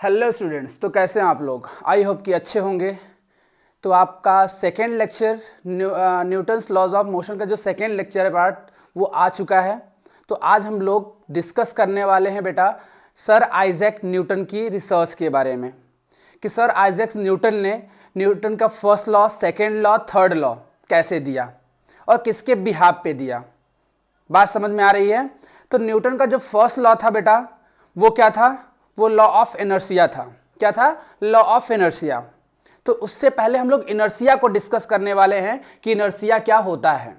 Hello students, तो कैसे हैं आप लोग। आई होप कि अच्छे होंगे। तो आपका second lecture Newton's laws of motion का जो सेकेंड लेक्चर है पार्ट वो आ चुका है। तो आज हम लोग डिस्कस करने वाले हैं बेटा सर आइजैक न्यूटन की रिसर्च के बारे में कि सर आइजैक न्यूटन ने न्यूटन का first law, second law, third law कैसे दिया और किसके बिहाफ पे दिया। बात समझ में आ रही है। तो न्यूटन का जो फर्स्ट लॉ था बेटा वो क्या था, वो लॉ ऑफ इनर्शिया था। क्या था? Law of inertia. तो उससे पहले हम लोग इनर्शिया को डिस्कस करने वाले हैं कि इनर्शिया क्या होता है।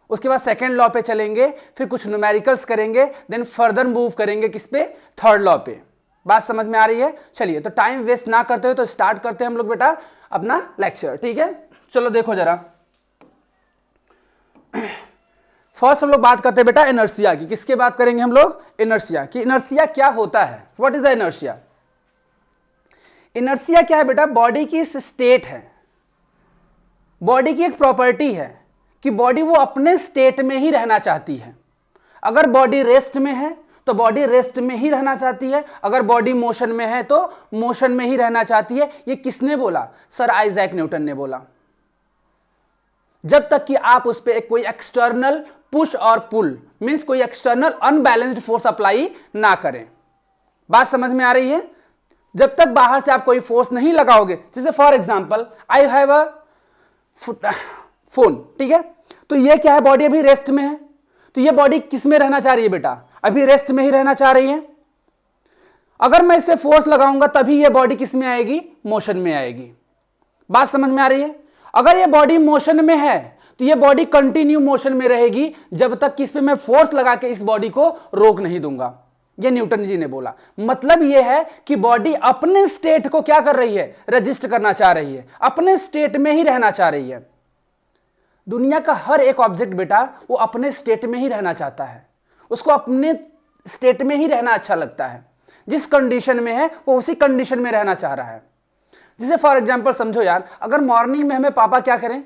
उसके बाद सेकेंड लॉ पे चलेंगे, फिर कुछ न्यूमेरिकल्स करेंगे, देन फर्दर मूव करेंगे किस पे, थर्ड लॉ पे। बात समझ में आ रही है। चलिए तो टाइम वेस्ट ना करते हुए तो स्टार्ट करते हैं हम लोग बेटा अपना लेक्चर। ठीक है, चलो देखो जरा। फर्स्ट हम लोग बात करते हैं बेटा इनर्शिया की। किसके बात करेंगे हम लोग? इनर्शिया की। इनर्शिया क्या होता है? What is the inertia? Inertia क्या है बेटा? बॉडी की इस स्टेट है, बॉडी की एक प्रॉपर्टी है कि बॉडी वो अपने स्टेट में ही रहना चाहती है। अगर बॉडी रेस्ट में है तो बॉडी रेस्ट में ही रहना चाहती है, अगर बॉडी मोशन में है तो मोशन में ही रहना चाहती है। ये किसने बोला? सर आइजैक न्यूटन ने बोला। जब तक कि आप उस पर कोई एक्सटर्नल पुश और पुल मींस कोई एक्सटर्नल अनबैलेंस्ड फोर्स अप्लाई ना करें। बात समझ में आ रही है। जब तक बाहर से आप कोई फोर्स नहीं लगाओगे, जैसे for example I have a phone, ठीक है, तो ये क्या है, बॉडी अभी रेस्ट में है। तो ये बॉडी किस में रहना चाह रही है बेटा? अभी रेस्ट में ही रहना चाह रही है। अगर मैं इसे फोर्स लगाऊंगा तभी ये बॉडी किस में आएगी? मोशन में आएगी। बात समझ में आ रही है। अगर ये बॉडी मोशन में है तो ये बॉडी कंटिन्यू मोशन में रहेगी जब तक कि इस पे मैं फोर्स लगा के इस बॉडी को रोक नहीं दूंगा। ये न्यूटन जी ने बोला। मतलब ये है कि बॉडी अपने स्टेट को क्या कर रही है? रजिस्ट करना चाह रही है, अपने स्टेट में ही रहना चाह रही है। दुनिया का हर एक ऑब्जेक्ट बेटा वो अपने स्टेट में ही रहना चाहता है, उसको अपने स्टेट में ही रहना अच्छा लगता है। जिस कंडीशन में है वो उसी कंडीशन में रहना चाह रहा है। जैसे फॉर एग्जाम्पल समझो यार, अगर मॉर्निंग में हमें पापा क्या करें,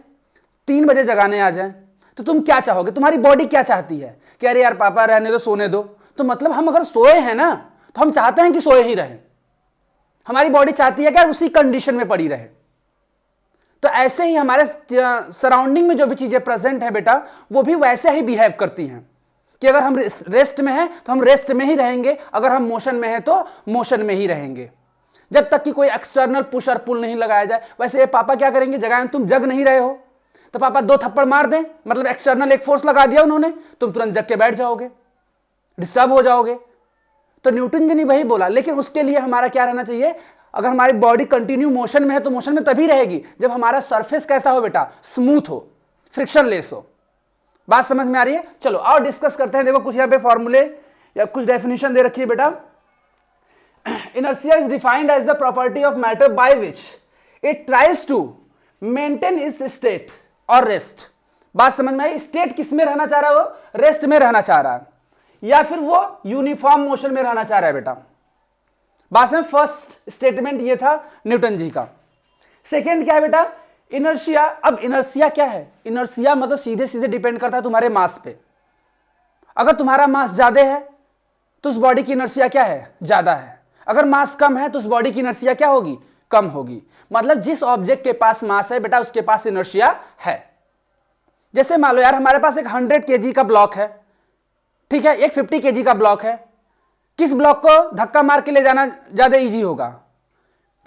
3 बजे जगाने आ जाएं, तो तुम क्या चाहोगे? तुम्हारी बॉडी क्या चाहती है कि अरे यार पापा रहने दो, सोने दो। तो मतलब हम अगर सोए हैं ना तो हम चाहते हैं कि सोए ही रहे। हमारी बॉडी चाहती है कि यार उसी कंडीशन में पड़ी रहे। तो ऐसे ही हमारे सराउंडिंग में जो भी चीजें प्रेजेंट है बेटा वो भी वैसे ही बिहेव करती हैं कि अगर हम रेस्ट में हैं तो हम रेस्ट में ही रहेंगे, अगर हम मोशन में हैं तो मोशन में ही रहेंगे, जब तक कि कोई एक्सटर्नल पुश और पुल नहीं लगाया जाए। वैसे ये पापा क्या करेंगे, जगह तुम जग नहीं रहे हो तो पापा 2 थप्पड़ मार दें, मतलब एक्सटर्नल एक फोर्स लगा दिया उन्होंने, तुम तुरंत जग के बैठ जाओगे, डिस्टर्ब हो जाओगे। तो न्यूटन जी ने वही बोला। लेकिन उसके लिए हमारा क्या रहना चाहिए? अगर हमारी बॉडी कंटिन्यू मोशन में है तो मोशन में तभी रहेगी जब हमारा सरफेस कैसा हो बेटा? स्मूथ हो, फ्रिक्शनलेस हो। बात समझ में आ रही है। चलो और डिस्कस करते हैं। देखो कुछ यहां पे फॉर्मूले या कुछ डेफिनेशन दे रखी है बेटा। Inertia is defined as the property of matter by which it tries to maintain its state or rest. बात समझ में आई। स्टेट किस में रहना चाह रहा है? वो रेस्ट में रहना चाह रहा है या फिर वो यूनिफॉर्म मोशन में रहना चाह रहा है बेटा। बात में फर्स्ट स्टेटमेंट ये था न्यूटन जी का। सेकेंड क्या है बेटा? इनर्शिया। अब इनर्शिया क्या है? इनर्शिया मतलब सीधे सीधे डिपेंड करता है तुम्हारे मास पे। अगर तुम्हारा मास ज्यादा है तो उस बॉडी की इनर्शिया क्या है? ज्यादा है। अगर मास कम है तो उस बॉडी की इनर्शिया क्या होगी? कम होगी। मतलब जिस ऑब्जेक्ट के पास मास है बेटा उसके पास इनर्शिया है। जैसे मान लो यार हमारे पास एक 100 kg का ब्लॉक है, ठीक है, एक 50 kg का ब्लॉक है। किस ब्लॉक को धक्का मार के ले जाना ज्यादा इजी होगा?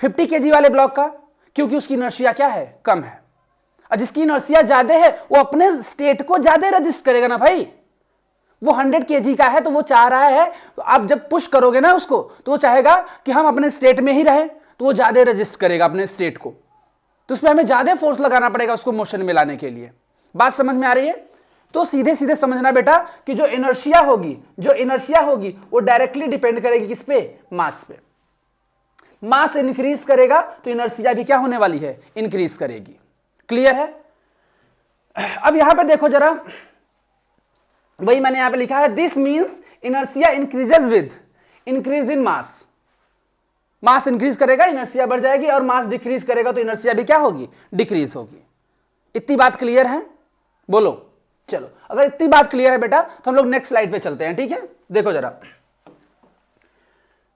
50 kg वाले ब्लॉक का, क्योंकि उसकी इनर्शिया क्या है? कम है। और जिसकी इनर्शिया ज्यादा है वो अपने स्टेट को ज्यादा रजिस्ट करेगा ना भाई। वो 100 kg का है तो वो चाह रहा है, तो आप जब पुश करोगे ना उसको तो वो चाहेगा कि हम अपने स्टेट में ही रहें, तो वो ज्यादा रजिस्ट करेगा अपने स्टेट को। तो उसमें हमें ज्यादा फोर्स लगाना पड़ेगा उसको मोशन में लाने के लिए। बात समझ में आ रही है। तो सीधे सीधे समझना बेटा कि जो इनर्शिया होगी वो डायरेक्टली डिपेंड करेगी किस पे? मास पे। मास इंक्रीज करेगा तो इनर्शिया भी क्या होने वाली है? इंक्रीज करेगी। क्लियर है। अब यहां पर देखो जरा, वही मैंने यहां पे लिखा है, this means inertia increases with increase in mass. Mass increase करेगा इनर्शिया बढ़ जाएगी, और मास डिक्रीज करेगा तो इनर्शिया भी क्या होगी? डिक्रीज होगी। इतनी बात क्लियर है? बोलो। चलो अगर इतनी बात क्लियर है बेटा तो हम लोग नेक्स्ट स्लाइड पे चलते हैं। ठीक है, देखो जरा।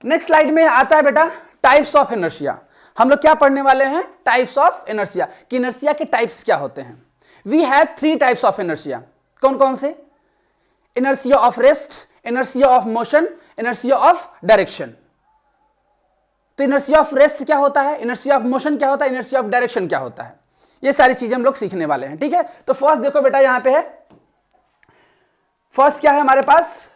नेक्स्ट स्लाइड में आता है बेटा टाइप्स ऑफ इनर्शिया। हम लोग क्या पढ़ने वाले हैं? टाइप्स ऑफ इनर्शिया, कि इनर्शिया के टाइप्स क्या होते हैं। We have 3 types of inertia. कौन कौन से? Inertia of rest, inertia of motion, inertia of direction. तो इनर्शिया ऑफ रेस्ट क्या होता है, इनर्शिया ऑफ मोशन क्या होता है, इनर्शिया ऑफ डायरेक्शन क्या होता है, ये सारी चीजें हम लोग सीखने वाले हैं। ठीक है, तो फर्स्ट देखो बेटा यहां पे है, फर्स्ट क्या है हमारे पास?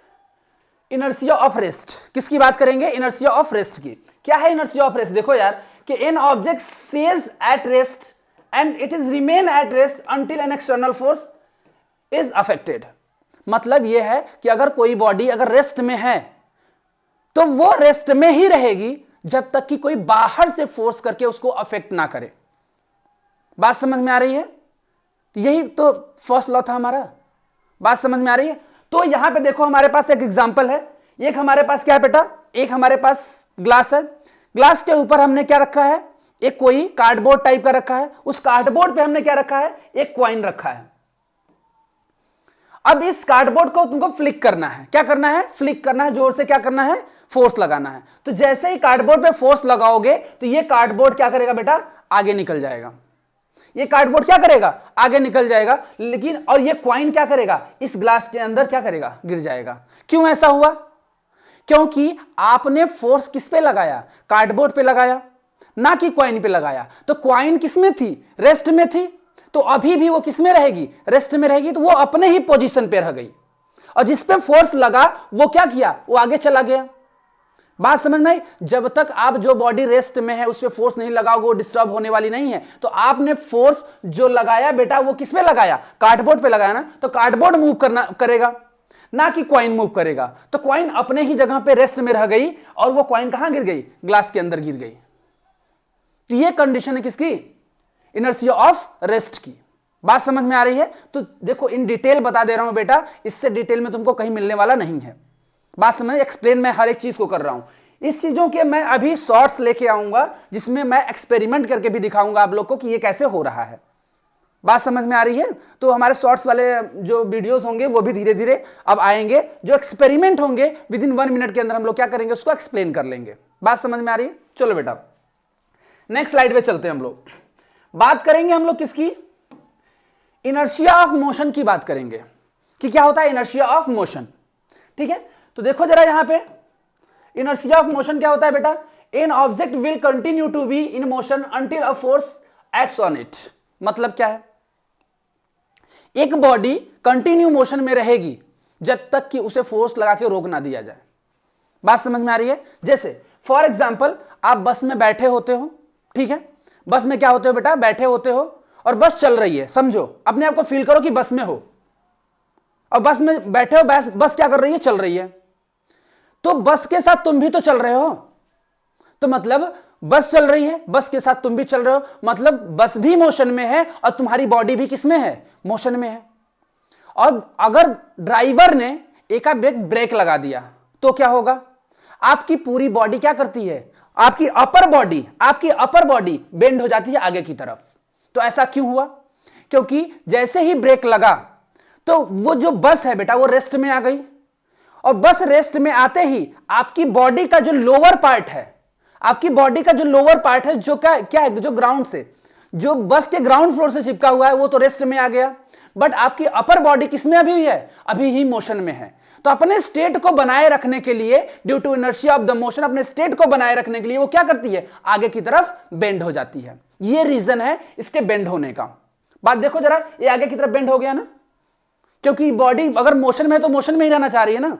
Inertia of rest. किसकी बात करेंगे? इनर्शिया ऑफ रेस्ट की। क्या है इनर्शिया ऑफ रेस्ट? देखो यार कि an object stage at rest and it is remain at rest until N external force is affected. मतलब यह है कि अगर कोई बॉडी अगर रेस्ट में है तो वो रेस्ट में ही रहेगी जब तक कि कोई बाहर से फोर्स करके उसको अफेक्ट ना करे। बात समझ में आ रही है? यही तो फर्स्ट लॉ था हमारा। बात समझ में आ रही है? तो यहां पे देखो हमारे पास एक एग्जांपल है। एक हमारे पास क्या है बेटा? एक हमारे पास ग्लास है। ग्लास के ऊपर हमने क्या रखा है? एक कोई कार्डबोर्ड टाइप का रखा है। उस कार्डबोर्ड पे हमने क्या रखा है? एक कॉइन रखा है। अब इस कार्डबोर्ड को तुमको फ्लिक करना है। क्या करना है? फ्लिक करना है, जोर से क्या करना है? फोर्स लगाना है। तो जैसे ही कार्डबोर्ड पे फोर्स लगाओगे तो ये कार्डबोर्ड क्या करेगा बेटा? आगे निकल जाएगा। ये कार्डबोर्ड क्या करेगा? आगे निकल जाएगा। लेकिन और ये कॉइन क्या करेगा? इस ग्लास के अंदर क्या करेगा? गिर जाएगा। क्यों ऐसा हुआ? क्योंकि आपने फोर्स किस पे लगाया? कार्डबोर्ड पे लगाया, ना कि कॉइन पे लगाया। तो कॉइन किस में थी? रेस्ट में थी। तो अभी भी वो किस में रहेगी? रेस्ट में रहेगी। तो वो अपने ही पोजीशन पे रह गई और जिस पे फोर्स लगा वो क्या किया? वो आगे चला गया। बात समझ में आई? जब तक आप जो बॉडी रेस्ट में है उस पे फोर्स नहीं लगाओगे वो डिस्टर्ब होने वाली नहीं है। तो आपने फोर्स जो लगाया बेटा वो किस पे लगाया? कार्डबोर्ड पे लगाया ना। तो कार्डबोर्ड मूव करेगा, ना कि कॉइन मूव करेगा। तो कॉइन अपने ही जगह पे रेस्ट में रह गई और वो कॉइन कहां गिर गई? ग्लास के अंदर गिर गई। तो ये कंडीशन है किसकी? इनर्शिया ऑफ रेस्ट की। बात समझ में आ रही है? तो देखो इन डिटेल बता दे रहा हूं बेटा, इससे डिटेल में तुमको कहीं मिलने वाला नहीं है। बात समझ? एक्सप्लेन मैं हर एक चीज को कर रहा हूं। इस चीजों के मैं अभी शॉर्ट्स लेके आऊंगा जिसमें मैं एक्सपेरिमेंट करके भी दिखाऊंगा आप लोग को कि ये कैसे हो रहा है। बात समझ में आ रही है? तो हमारे शॉर्ट्स वाले जो वीडियोस होंगे वो भी धीरे धीरे अब आएंगे। जो एक्सपेरिमेंट होंगे विद इन 1 मिनट के अंदर हम लोग क्या करेंगे? उसको एक्सप्लेन कर लेंगे। बात समझ में आ रही है? चलो बेटा नेक्स्ट स्लाइड पे चलते हैं। हम लोग बात करेंगे हम लोग किसकी? इनर्शिया ऑफ मोशन की बात करेंगे कि क्या होता है इनर्शिया ऑफ मोशन। ठीक है, तो देखो जरा यहां पे इनर्शिया ऑफ मोशन क्या होता है बेटा? An object will continue to be in motion until a force acts on it. मतलब क्या है? एक बॉडी कंटिन्यू मोशन में रहेगी जब तक कि उसे फोर्स लगा के रोक ना दिया जाए। बात समझ में आ रही है? जैसे फॉर एग्जांपल आप बस में बैठे होते हो। ठीक है, बस में क्या होते हो बेटा? बैठे होते हो और बस चल रही है। समझो, अपने आप को फील करो कि बस में हो और बस में बैठे हो। बस क्या कर रही है? चल रही है। तो बस के साथ तुम भी तो चल रहे हो। तो मतलब बस चल रही है, बस के साथ तुम भी चल रहे हो, मतलब बस भी मोशन में है और तुम्हारी बॉडी भी किसमें है? मोशन में है। और अगर ड्राइवर ने एकाएक ब्रेक लगा दिया तो क्या होगा? आपकी पूरी बॉडी क्या करती है? आपकी अपर बॉडी बेंड हो जाती है आगे की तरफ। तो ऐसा क्यों हुआ? क्योंकि जैसे ही ब्रेक लगा तो वो जो बस है बेटा वो रेस्ट में आ गई और बस रेस्ट में आते ही आपकी बॉडी का जो लोअर पार्ट है, जो क्या है? जो ग्राउंड से, जो बस के ग्राउंड फ्लोर से चिपका हुआ है वो तो रेस्ट में आ गया। बट आपकी अपर बॉडी किसमें अभी भी है? अभी ही मोशन में है। तो अपने स्टेट को बनाए रखने के लिए due to inertia of the motion, अपने स्टेट को बनाए रखने के लिए वो क्या करती है? आगे की तरफ बेंड हो जाती है। ये रीजन है इसके बेंड होने का। बात देखो जरा, ये आगे की तरफ बेंड हो गया ना, क्योंकि बॉडी अगर मोशन में है तो मोशन में ही रहना चाह रही है ना।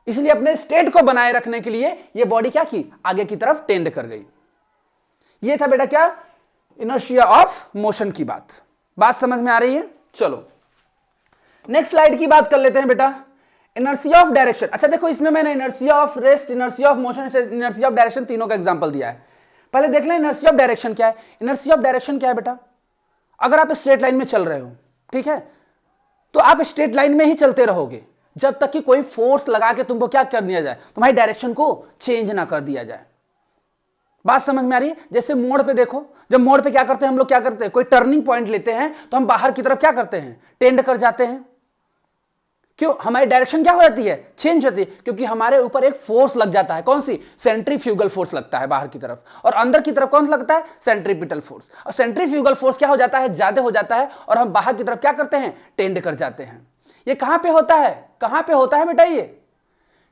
इसलिए अपने स्टेट को बनाए रखने के लिए ये बॉडी क्या की? आगे की तरफ टेंड कर गई। ये था बेटा क्या? इनर्शिया ऑफ मोशन की बात। बात समझ में आ रही है? चलो नेक्स्ट स्लाइड की बात कर लेते हैं बेटा, इनर्शिया ऑफ डायरेक्शन। अच्छा देखो, इसमें मैंने inertia of rest, inertia of motion, inertia of direction तीनों का एग्जांपल दिया है। पहले देख लें इनर्शिया ऑफ डायरेक्शन क्या है। इनर्शिया ऑफ डायरेक्शन क्या है बेटा? अगर आप स्ट्रेट लाइन में चल रहे हो, ठीक है, तो आप स्ट्रेट लाइन में ही चलते रहोगे जब तक कि कोई फोर्स लगा के तुमको क्या कर दिया जाए? तुम्हारी डायरेक्शन को चेंज ना कर दिया जाए। बात समझ में आ रही है? जैसे मोड़ पे देखो, जब मोड़ पे क्या करते हैं हम लोग? क्या करते हैं? कोई टर्निंग पॉइंट लेते हैं तो हम बाहर की तरफ क्या करते हैं? टेंड कर जाते हैं। क्यों? हमारी डायरेक्शन क्या हो जाती है? चेंज होती है, क्योंकि हमारे ऊपर एक फोर्स लग जाता है। कौन सी? सेंट्रीफ्यूगल फोर्स लगता है बाहर की तरफ, और अंदर की तरफ कौन लगता है? Centripetal force. और सेंट्रीफ्यूगल फोर्स क्या हो जाता है? ज्यादा हो जाता है, और हम बाहर की तरफ क्या करते हैं? टेंड कर जाते हैं। ये कहां पे होता है? कहां पे होता है बेटा? ये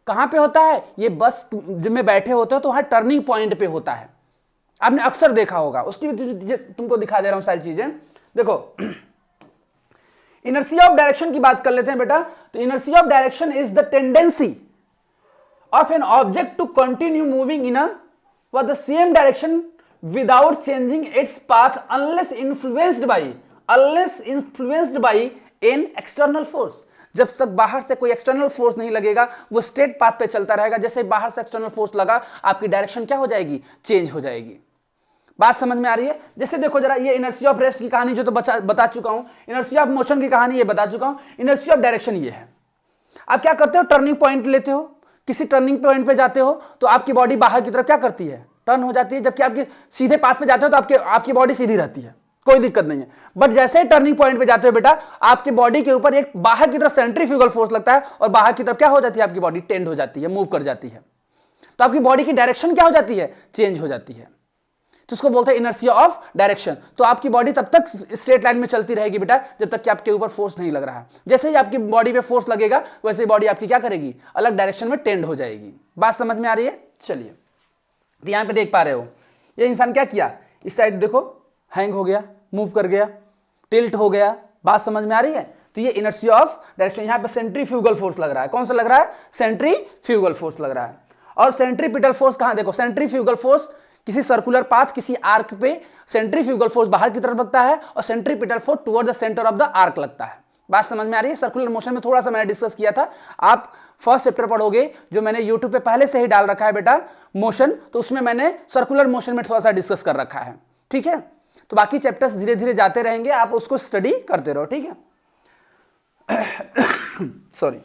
कहां पे होता है? ये बस जब में बैठे होते हो तो वहां टर्निंग पॉइंट पे होता है। आपने अक्सर देखा होगा, उसकी तुमको दिखा दे रहा हूं सारी चीजें। देखो, इनर्शिया ऑफ डायरेक्शन की बात कर लेते हैं बेटा। तो inertia of direction is the tendency of an object to continue moving in the same direction without changing its path unless influenced by an external force. जब तक बाहर से कोई एक्सटर्नल फोर्स नहीं लगेगा, वो स्ट्रेट पाथ पे चलता रहेगा। जैसे बाहर से एक्सटर्नल फोर्स लगा, आपकी डायरेक्शन क्या हो जाएगी? चेंज हो जाएगी। बात समझ में आ रही है? जैसे देखो जरा, ये इनर्शिया ऑफ रेस्ट की कहानी जो तो बता चुका हूं, इनर्शिया ऑफ मोशन की कहानी ये बता चुका हूं, इनर्शिया ऑफ डायरेक्शन ये है। आप क्या करते हो? टर्निंग पॉइंट लेते हो, किसी टर्निंग पॉइंट पे जाते हो तो आपकी बॉडी बाहर की तरफ क्या करती है? टर्न हो जाती है। जबकि आपके सीधे पाथ पे जाते हो तो आपकी बॉडी सीधी रहती है, कोई दिक्कत नहीं है। बट जैसे ही टर्निंग पॉइंट पे जाते हो बेटा, आपकी बॉडी के ऊपर एक बाहर की तरफ सेंट्रीफ्यूगल फोर्स लगता है, और बाहर की तरफ क्या हो जाती है? आपकी बॉडी टेंड हो जाती है, मूव कर जाती है। तो आपकी बॉडी की डायरेक्शन क्या हो जाती है? चेंज हो जाती है। तो इसको बोलते हैं इनर्शिया ऑफ डायरेक्शन। तो आपकी बॉडी तब तक स्ट्रेट लाइन में चलती रहेगी बेटा, जब तक कि आपके ऊपर फोर्स नहीं लग रहा है। जैसे ही आपकी बॉडी पे फोर्स लगेगा, वैसे ही बॉडी आपकी क्या करेगी? अलग डायरेक्शन में टेंड हो जाएगी। बात समझ में आ रही है? चलिए, तो यहां पे देख पा रहे हो, ये इंसान क्या किया? इस साइड देखो, हैंग हो गया, मूव कर गया, टिल्ट हो गया। बात समझ में आ रही है? तो ये इनर्शिया ऑफ डायरेक्शन। यहां पे सेंट्रीफ्यूगल फोर्स लग रहा है। कौन सा लग रहा है? सेंट्रीफ्यूगल फोर्स लग रहा है। और सेंट्रीपिटल फोर्स कहां? देखो, सेंट्रीफ्यूगल फोर्स किसी सर्कुलर पाथ, किसी आर्क पे सेंट्रीफ्यूगल फोर्स बाहर की तरफ लगता है, और centripetal force toward the centre of the arc लगता है। बात समझ में आ रही है? सर्कुलर मोशन में थोड़ा सा मैंने डिस्कस किया था, आप फर्स्ट चैप्टर पढ़ोगे जो मैंने यूट्यूब पे पहले से ही डाल रखा है बेटा, मोशन, तो उसमें मैंने सर्कुलर मोशन में थोड़ा सा डिस्कस कर रखा है। ठीक है, तो बाकी चैप्टर्स धीरे धीरे जाते रहेंगे, आप उसको स्टडी करते रहो। ठीक है, सॉरी।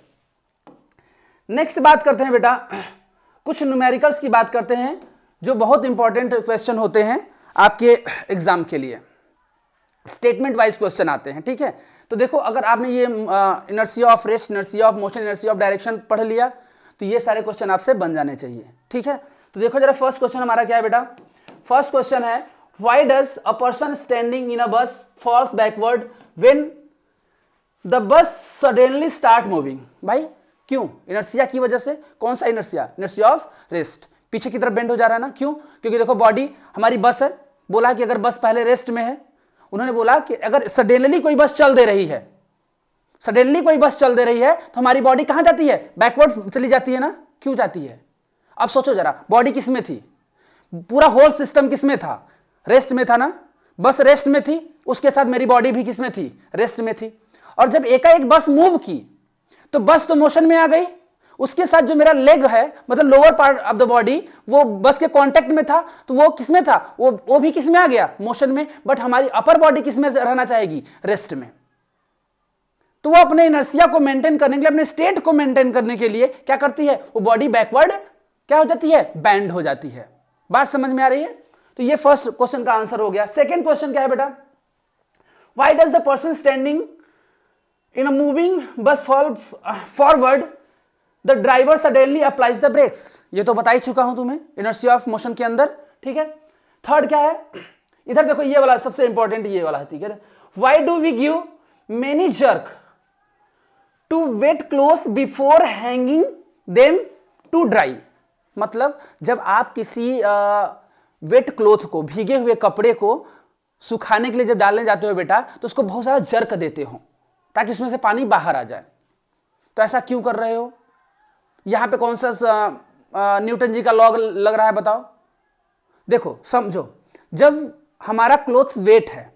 नेक्स्ट बात करते हैं बेटा, कुछ न्यूमेरिकल्स की बात करते हैं जो बहुत इंपॉर्टेंट क्वेश्चन होते हैं आपके एग्जाम के लिए। स्टेटमेंट वाइज क्वेश्चन आते हैं। ठीक है, तो देखो, अगर आपने ये inertia of rest, inertia of motion, inertia of direction पढ़ लिया, तो ये सारे क्वेश्चन आपसे बन जाने चाहिए। ठीक है, तो देखो जरा, फर्स्ट क्वेश्चन हमारा क्या है बेटा? फर्स्ट क्वेश्चन है, why does a person standing in a bus falls backward when the bus suddenly start moving? भाई क्यों? इनर्शिया की वजह से। कौन सा इनर्शिया? इनर्शिया ऑफ रेस्ट, पीछे की तरफ बेंड हो जा रहा है ना। क्यों? क्योंकि देखो, बॉडी हमारी बस है, बोला कि अगर बस पहले रेस्ट में है, उन्होंने बोला कि अगर सडनली कोई बस चल दे रही है, सडनली कोई बस चल दे रही है, तो हमारी बॉडी कहां जाती है? बैकवर्ड चली जाती है ना। क्यों जाती है? अब सोचो जरा, बॉडी किस में थी? पूरा होल सिस्टम किस में था? रेस्ट में था ना। बस रेस्ट में थी, उसके साथ मेरी बॉडी भी किस में थी? रेस्ट में थी। और जब एकाएक बस मूव की, तो बस तो मोशन में आ गई, उसके साथ जो मेरा लेग है, मतलब lower part of the body, वो बस के कांटेक्ट में था, तो वो किस में था? वो भी किस में आ गया? मोशन में। बट हमारी अपर बॉडी किस में रहना चाहेगी? रेस्ट में। तो वो अपने इनर्शिया को मेंटेन करने के लिए, अपने स्टेट को मेंटेन करने के लिए क्या करती है? वो बॉडी बैकवर्ड क्या हो जाती है? बैंड हो जाती है। बात समझ में आ रही है? तो ये फर्स्ट क्वेश्चन का आंसर हो गया। सेकेंड क्वेश्चन क्या है बेटा? Why does the person standing in a moving bus fall forward the driver suddenly applies the brakes? ये तो बता ही चुका हूं तुम्हें इनर्शिया ऑफ मोशन के अंदर। ठीक है, थर्ड क्या है? इधर देखो, ये वाला सबसे इंपॉर्टेंट ये वाला है। ठीक है, why do we give many jerk to wet cloth before hanging them to dry? मतलब जब आप किसी वेट क्लोथ को, भीगे हुए कपड़े को सुखाने के लिए जब डालने जाते हो बेटा, तो उसको बहुत सारा जर्क देते हो ताकि उसमें से पानी बाहर आ जाए। तो ऐसा क्यों कर रहे हो? यहां पे कौन सा न्यूटन जी का लॉ लग रहा है बताओ? देखो समझो, जब हमारा क्लोथ्स वेट है,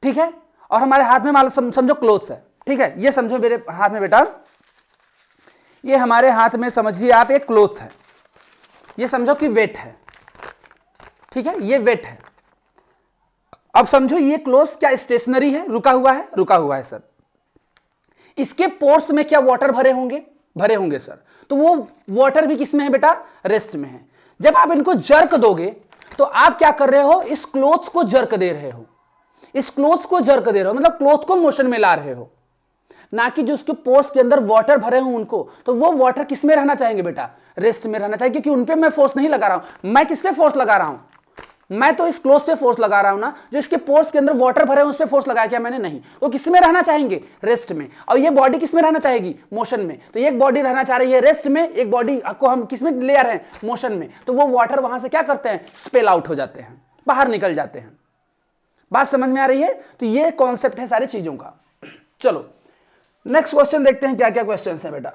ठीक है, और हमारे हाथ में मान समझो क्लोथ्स है, ठीक है, ये समझो मेरे हाथ में बेटा, ये हमारे हाथ में समझिए आप एक क्लोथ है, ये समझो कि वेट है, ठीक है, ये वेट है। अब समझो ये क्लोथ क्या स्टेशनरी है, रुका हुआ है? रुका हुआ है सर। इसके पोर्स में क्या वाटर भरे होंगे? भरे होंगे सर। तो वो वाटर भी किसमें है बेटा? रेस्ट में है। जब आप इनको जर्क दोगे तो आप क्या कर रहे हो? इस क्लोथ को जर्क दे रहे हो, इस क्लोथ को जर्क दे रहे हो, मतलब क्लोथ को मोशन में ला रहे हो। ना कि जो उसके पोर्स के अंदर वाटर भरे हों उनको। तो वो वाटर किस में रहना चाहेंगे बेटा? रेस्ट में रहना चाहिए, क्योंकि उन पे मैं फोर्स नहीं लगा रहा हूं। मैं किस पे फोर्स लगा रहा हूं? मैं तो इस क्लोज पे फोर्स लगा रहा हूं ना। जो इसके पोर्स के अंदर वाटर भरे हैं उस पे फोर्स लगाया क्या मैंने? नहीं। तो किस में रहना चाहेंगे? रेस्ट में। और ये बॉडी किस में रहना चाहेगी? मोशन में। तो एक बॉडी रहना चाह रही है रेस्ट में, एक बॉडी को हम किस में ले आ रहे हैं? मोशन में। तो वो वाटर वहां से क्या करते हैं? स्पेल आउट हो जाते हैं, बाहर निकल जाते हैं। बात समझ में आ रही है? तो ये कॉन्सेप्ट है सारी चीजों का। चलो नेक्स्ट क्वेश्चन देखते हैं क्या क्या क्वेश्चन है बेटा।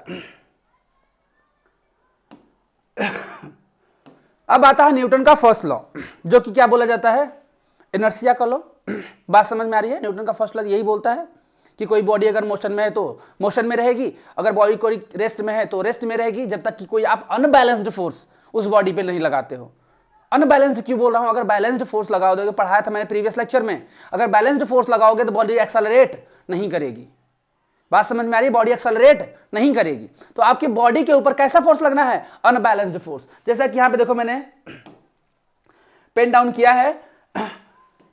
अब आता है न्यूटन का फर्स्ट लॉ, जो कि क्या बोला जाता है? इनर्शिया का लॉ। बात समझ में आ रही है? न्यूटन का फर्स्ट लॉ यही बोलता है कि कोई बॉडी अगर मोशन में है तो मोशन में रहेगी, अगर बॉडी कोई रेस्ट में है तो रेस्ट में रहेगी, जब तक कि कोई आप अनबैलेंस्ड फोर्स उस बॉडी पे नहीं लगाते हो। अनबैलेंस्ड क्यों बोल रहा हूं? अगर बैलेंस्ड फोर्स लगाओ, दोगे पढ़ाया था मैंने प्रीवियस लेक्चर में, अगर बैलेंस्ड फोर्स लगाओगे तो बॉडी एक्सेलरेट नहीं करेगी। बात समझ में आ रही है? बॉडी एक्सेलरेट नहीं करेगी। तो आपकी बॉडी के ऊपर कैसा फोर्स लगना है? Unbalanced force. जैसा कि यहां पे देखो मैंने पेन डाउन किया है,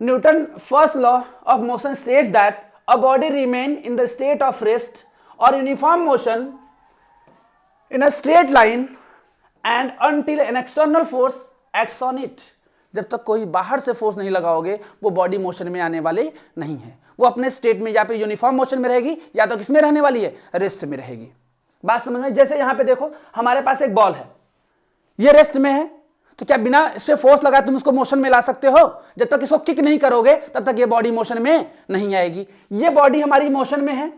Newton first law of motion states that a body remain in the state of rest और uniform motion in a straight line and until an external force acts on it. जब तक कोई बाहर से force नहीं लगाओगे वो बॉडी मोशन में आने वाली नहीं है। वो अपने स्टेट में या पे यूनिफॉर्म मोशन में रहेगी या तो किसमें रहने वाली है? रेस्ट में रहेगी। बात समझ में? जैसे यहां पे देखो हमारे पास एक बॉल है, ये रेस्ट में है, तो क्या बिना इससे फोर्स लगाए तुम उसको मोशन में ला सकते हो? जब तक इसको किक नहीं करोगे तब तक ये बॉडी मोशन में नहीं आएगी। ये बॉडी हमारी मोशन में है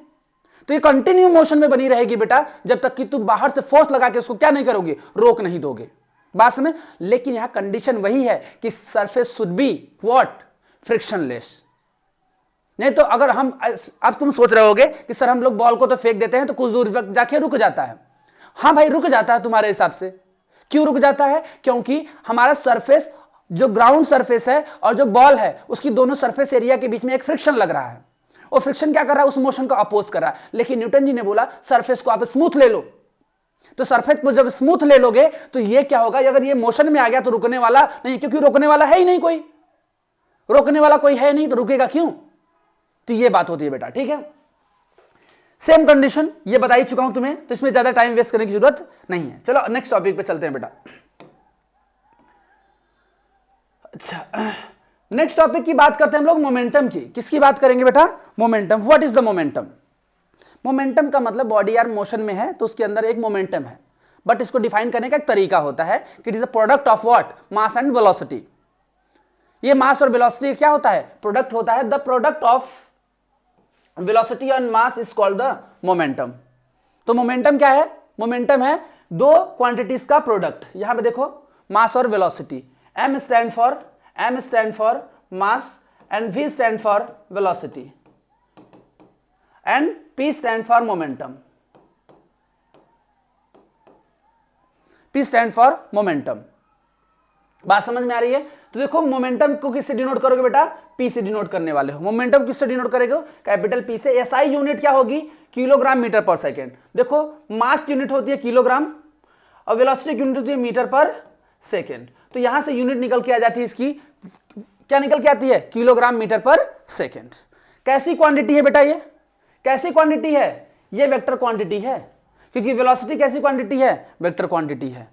तो ये कंटिन्यू मोशन में बनी रहेगी बेटा, जब तक कि तुम बाहर से फोर्स लगा के उसको क्या नहीं करोगे? रोक नहीं दोगे। बात समझ? लेकिन यहां कंडीशन वही है कि surface should be what? Frictionless. नहीं तो अगर हम, अब तुम सोच रहे होगे कि सर हम लोग बॉल को तो फेंक देते हैं तो कुछ दूर तक जाके रुक जाता है। हां भाई रुक जाता है तुम्हारे हिसाब से। क्यों रुक जाता है? क्योंकि हमारा सरफेस, जो ग्राउंड सरफेस है और जो बॉल है, उसकी दोनों सरफेस एरिया के बीच में एक फ्रिक्शन लग रहा है। और फ्रिक्शन क्या कर रहा है? उस मोशन को अपोज कर रहा है। लेकिन न्यूटन जी ने बोला सरफेस को आप स्मूथ ले लो। तो सरफेस को जब स्मूथ ले लोगे तो ये क्या होगा? अगर ये मोशन में आ गया तो रुकने वाला नहीं, क्योंकि रोकने वाला है ही नहीं कोई। रोकने वाला कोई है नहीं तो रुकेगा क्यों? तो ये बात होती है बेटा, ठीक है। सेम कंडीशन ये बता ही चुका हूं तुम्हें, तो इसमें ज्यादा टाइम वेस्ट करने की जरूरत नहीं है। चलो नेक्स्ट टॉपिक पे चलते हैं बेटा। अच्छा, नेक्स्ट टॉपिक की बात करते हैं हम लोग मोमेंटम की। किसकी बात करेंगे बेटा? Momentum. What is the momentum? Momentum का मतलब बॉडी यार मोशन में है तो उसके अंदर एक मोमेंटम है, बट इसको डिफाइन करने का एक तरीका होता है कि it is a product of what? Mass and velocity. ये मास और वेलोसिटी क्या होता है? प्रोडक्ट होता है। The product of velocity and mass is called the momentum. तो मोमेंटम क्या है? मोमेंटम है दो क्वांटिटीज का प्रोडक्ट। यहां पे देखो मास और velocity. M stand for mass and V stand for velocity and P stand for momentum. P stand for momentum. बात समझ में आ रही है? तो देखो मोमेंटम को किससे डिनोट करोगे बेटा? P से डिनोट करने वाले हो। मोमेंटम किससे डिनोट करेगे? कैपिटल P से। SI यूनिट क्या होगी? Kilogram metre per second. देखो मास की यूनिट होती है किलोग्राम और वेलोसिटी की यूनिट होती है मीटर पर सेकेंड। तो यहां से यूनिट निकल के आ जाती है इसकी, क्या निकल के आती है? Kilogram metre per second. कैसी क्वांटिटी है बेटा? ये कैसी क्वांटिटी है? ये वेक्टर क्वांटिटी है, क्योंकि वेलोसिटी कैसी क्वांटिटी है? वेक्टर क्वांटिटी है।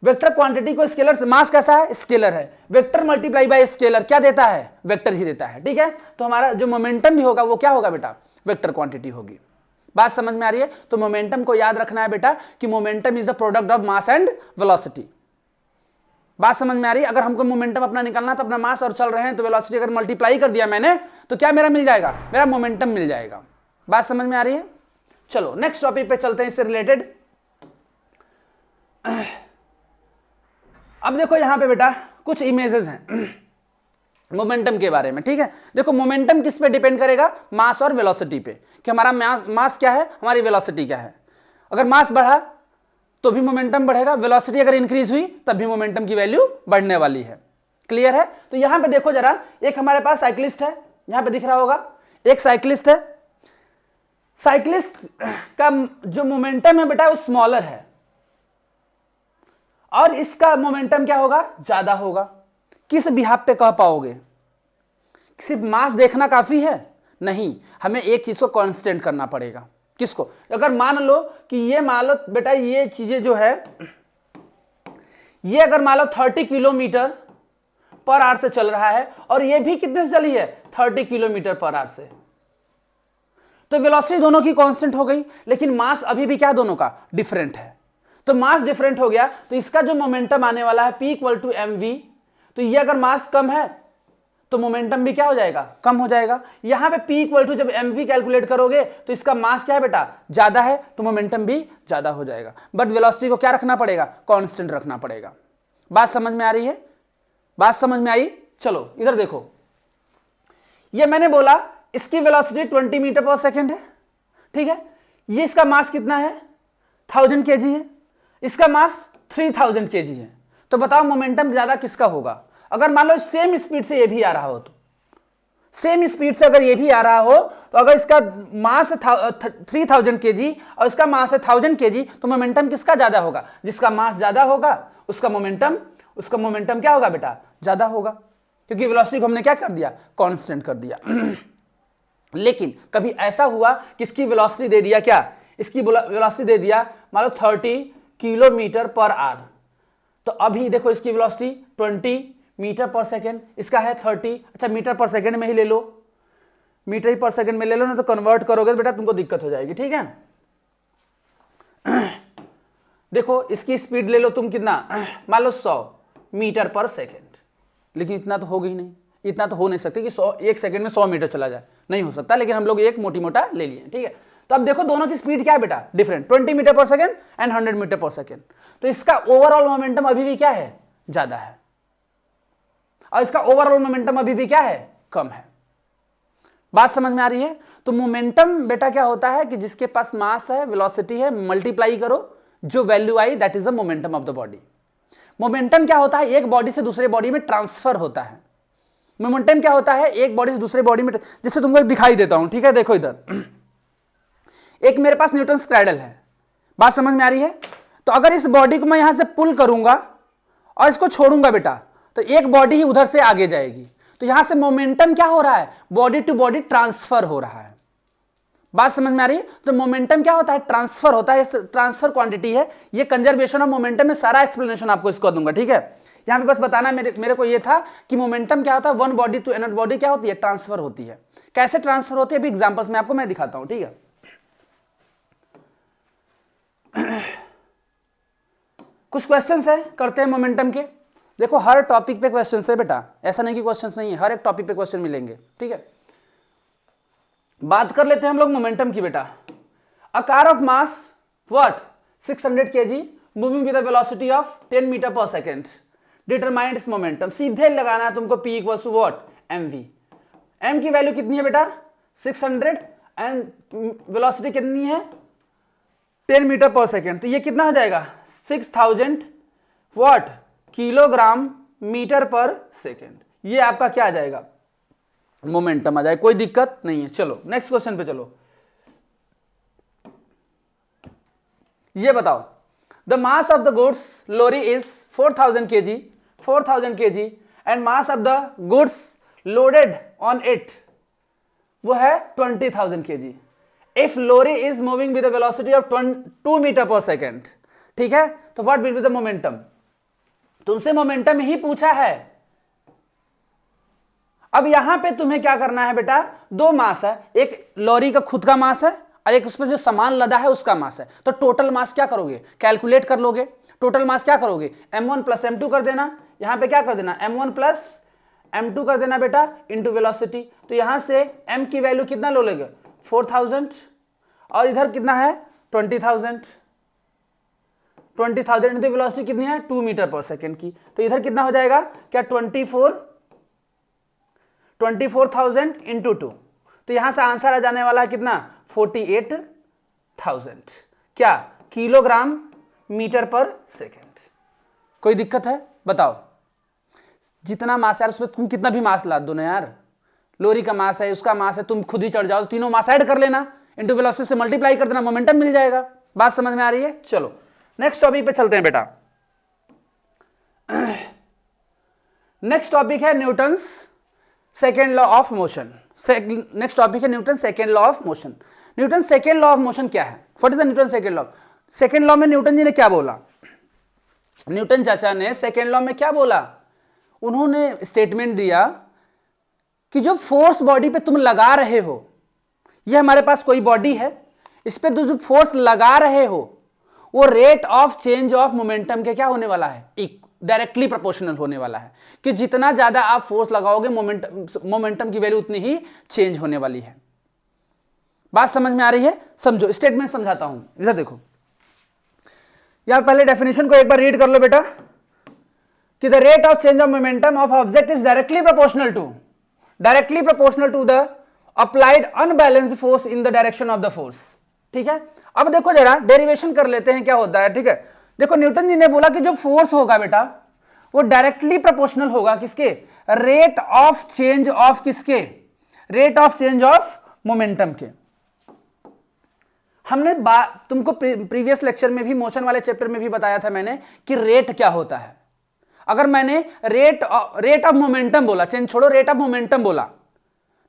वेक्टर क्वांटिटी को स्केलर से, मास कैसा है? स्केलर है। वेक्टर मल्टीप्लाई बाय स्केलर क्या देता है? वेक्टर ही देता है, ठीक है। तो हमारा जो मोमेंटम भी होगा वो क्या होगा बेटा? वेक्टर क्वांटिटी होगी। बात समझ में आ रही है? तो मोमेंटम को याद रखना है बेटा कि momentum is the product of mass and velocity. बात समझ में आ रही है? अगर हमको मोमेंटम अपना निकालना तो अपना मास और चल रहे हैं तो वेलोसिटी अगर मल्टीप्लाई कर दिया मैंने तो क्या मेरा मिल जाएगा? मेरा मोमेंटम मिल जाएगा। बात समझ में आ रही है? चलो नेक्स्ट टॉपिक पे चलते हैं इससे रिलेटेड। अब देखो यहां पे बेटा कुछ इमेजेस हैं मोमेंटम के बारे में, ठीक है। देखो मोमेंटम किस पे डिपेंड करेगा? मास और वेलोसिटी पे, कि हमारा मास क्या है, हमारी वेलोसिटी क्या है। अगर मास बढ़ा तो भी मोमेंटम बढ़ेगा, वेलोसिटी अगर इंक्रीज हुई तब भी मोमेंटम की वैल्यू बढ़ने वाली है। क्लियर है? तो यहां पे देखो जरा, एक हमारे पास साइक्लिस्ट है, यहां पे दिख रहा होगा एक साइक्लिस्ट है। साइक्लिस्ट का जो मोमेंटम है बेटा वो स्मॉलर है और इसका मोमेंटम क्या होगा? ज्यादा होगा। किस बिहाफ पे कह पाओगे? सिर्फ मास देखना काफी है? नहीं, हमें एक चीज को कांस्टेंट करना पड़ेगा। किसको? अगर मान लो कि ये मान लो बेटा ये चीजें जो है ये अगर मान लो 30 किलोमीटर पर आवर से चल रहा है और ये भी कितने से चली है 30 किलोमीटर पर आवर से, तो वेलोसिटी दोनों की कांस्टेंट हो गई, लेकिन मास अभी भी क्या दोनों का डिफरेंट है। तो मास डिफरेंट हो गया तो इसका जो मोमेंटम आने वाला है P इक्वल टू mv, तो ये अगर मास कम है तो मोमेंटम भी क्या हो जाएगा? कम हो जाएगा। यहां पे P इक्वल टू जब mv कैलकुलेट करोगे तो इसका मास क्या है बेटा? ज्यादा है, तो मोमेंटम भी ज्यादा हो जाएगा। बट वेलोसिटी को क्या रखना पड़ेगा? कांस्टेंट रखना पड़ेगा। बात समझ में आ रही है? बात समझ में आई? चलो इधर देखो, ये मैंने बोला इसकी वेलोसिटी 20 मीटर पर सेकेंड है, ठीक है। ये इसका मास कितना है? 1000 kg है, इसका मास 3000 kg है। तो बताओ मोमेंटम ज्यादा किसका होगा? अगर मान लो सेम स्पीड से ये भी आ रहा हो, तो सेम स्पीड से अगर ये भी आ रहा हो, तो अगर इसका मास 3000 kg और इसका मास है 1000 kg, तो मोमेंटम किसका ज्यादा होगा? जिसका मास ज्यादा होगा उसका मोमेंटम क्या होगा बेटा? ज्यादा होगा, क्योंकि वेलोसिटी को हमने क्या कर दिया? कांस्टेंट कर दिया। लेकिन कभी ऐसा हुआ कि इसकी वेलोसिटी दे दिया क्या? इसकी वेलोसिटी दे दिया मान लो 30 किलोमीटर पर आवर, तो अभी देखो इसकी वेलोसिटी 20 मीटर पर सेकेंड, इसका है 30। अच्छा मीटर पर सेकेंड में ही ले लो, मीटर ही पर सेकेंड में ले लो ना, तो कन्वर्ट करोगे तो बेटा तुमको दिक्कत हो जाएगी, ठीक है। देखो इसकी स्पीड ले लो तुम कितना, मान लो 100 मीटर पर सेकेंड, लेकिन इतना तो होगा ही नहीं, इतना तो हो नहीं सकती कि 1 सेकंड में 100 मीटर चला जाए, नहीं हो सकता। लेकिन हम लोग एक मोटी मोटा ले लिए, ठीक है। तो अब देखो दोनों की स्पीड क्या है बेटा? डिफरेंट, 20 मीटर पर सेकंड एंड 100 मीटर पर सेकंड। तो इसका ओवरऑल मोमेंटम अभी भी क्या है? ज्यादा है, और इसका ओवरऑल मोमेंटम अभी भी क्या है? कम है। बात समझ में आ रही है? तो मोमेंटम बेटा क्या होता है कि जिसके पास मास है, वेलोसिटी है, मल्टीप्लाई करो, जो value I that is the momentum of the body. Momentum क्या होता है? एक बॉडी से दूसरे बॉडी में ट्रांसफर होता है। मोमेंटम क्या होता है? एक बॉडी से दूसरे बॉडी में, जिससे तुमको दिखाई देता हूं, ठीक है। देखो इधर एक मेरे पास न्यूटन क्रेडल है, बात समझ में आ रही है? तो अगर इस बॉडी को मैं यहां से पुल करूंगा और इसको छोड़ूंगा बेटा, तो एक बॉडी ही उधर से आगे जाएगी। तो यहां से मोमेंटम क्या हो रहा है? बॉडी टू बॉडी ट्रांसफर हो रहा है। बात समझ में आ रही है? तो मोमेंटम क्या होता है? ट्रांसफर होता है, ट्रांसफर क्वांटिटी है। ये कंजर्वेशन ऑफ मोमेंटम में सारा एक्सप्लेनेशन आपको इसको दूंगा, ठीक है। यहां पे बस बताना मेरे को ये था कि मोमेंटम क्या होता है? One body to another body क्या होती है? ट्रांसफर होती है। कैसे ट्रांसफर होती है? अभी एग्जांपल्स में आपको मैं दिखाता हूं, ठीक है। कुछ क्वेश्चंस है, करते हैं मोमेंटम के। देखो हर टॉपिक पे क्वेश्चंस है बेटा, ऐसा नहीं कि क्वेश्चंस नहीं है, हर एक टॉपिक पे क्वेश्चन मिलेंगे, ठीक है। बात कर लेते हैं हम लोग मोमेंटम की बेटा। A car of mass what 600 kg moving with a velocity of 10 metre per second, determine its momentum. सीधे लगाना है तुमको P equal to what? mv। m की वैल्यू कितनी है बेटा? 600 एंड वेलोसिटी कितनी है? 10 मीटर पर सेकेंड। तो ये कितना हो जाएगा? 6000 what? Kilogram metre per second. ये आपका क्या आ जाएगा? मोमेंटम आ जाए, कोई दिक्कत नहीं है। चलो नेक्स्ट क्वेश्चन पे चलो। ये बताओ, the mass of the goods lorry is 4000 kg and mass of the goods loaded on it वो है 20,000 kg। If lorry is moving with the velocity of 2 metre per second, ठीक है, तो what will be the momentum? तुमसे momentum ही पूछा है। अब यहां पे तुम्हें क्या करना है बेटा? दो मास है, एक लॉरी का खुद का मास है और एक उसमें जो सामान लदा है उसका मास है। तो टोटल मास क्या करोगे? कैलकुलेट कर लोगे। टोटल मास क्या करोगे? m1 प्लस m2 कर देना। यहां पे क्या कर देना? m1 प्लस m2 कर देना बेटा इंटू वेलोसिटी। तो यहां से m की वैल्यू कितना लो लेगे? 4000 और इधर कितना है? 20,000। 20,000 इंटू वेलोसिटी कितनी है? 2 मीटर पर सेकेंड की। तो इधर कितना हो जाएगा? क्या 24,000 इंटू 2। तो यहां से आंसर आ जाने वाला है कितना? 48,000 क्या? Kilogram metre per second. कोई दिक्कत है? बताओ। जितना मास है उसमें तुम कितना भी मास ला दो ना यार, लोरी का मास है, उसका मास है, तुम खुद ही चढ़ जाओ, तीनों मास ऐड कर लेना, इंटू वेलोसिटी से मल्टीप्लाई कर देना, मोमेंटम मिल जाएगा। बात समझ में आ रही है? चलो नेक्स्ट टॉपिक पे चलते हैं बेटा। नेक्स्ट टॉपिक है Newton's second law of motion. Next topic है Newton second law of motion. Newton second law of motion क्या है? What is the Newton second law? Second law में न्यूटन जी ने क्या बोला? न्यूटन चाचा ने सेकेंड लॉ में क्या बोला? उन्होंने स्टेटमेंट दिया कि जो फोर्स बॉडी पे तुम लगा रहे हो, ये हमारे पास कोई बॉडी है, इस पे जो फोर्स लगा रहे हो वो rate of change of momentum के क्या होने वाला है? डायरेक्टली प्रोपोर्शनल होने वाला है, कि जितना ज्यादा आप फोर्स लगाओगे मोमेंटम की वैल्यू उतनी ही चेंज होने वाली है। बात समझ में आ रही है? समझो, स्टेटमेंट समझाता हूं, इधर देखो। यहां पहले डेफिनेशन को एक बार रीड कर लो बेटा, कि the rate of change of momentum of object is directly proportional to the applied unbalanced force in the direction of the force. ठीक है, अब देखो जरा डेरिवेशन कर लेते हैं क्या होता है। ठीक है, देखो न्यूटन जी ने बोला कि जो फोर्स होगा बेटा वो डायरेक्टली प्रोपोर्शनल होगा किसके? रेट ऑफ चेंज ऑफ किसके? Rate of change of momentum के। हमने तुमको प्रीवियस लेक्चर में भी, मोशन वाले चैप्टर में भी बताया था मैंने कि रेट क्या होता है। अगर मैंने रेट ऑफ मोमेंटम बोला, चेंज छोड़ो, रेट ऑफ मोमेंटम बोला,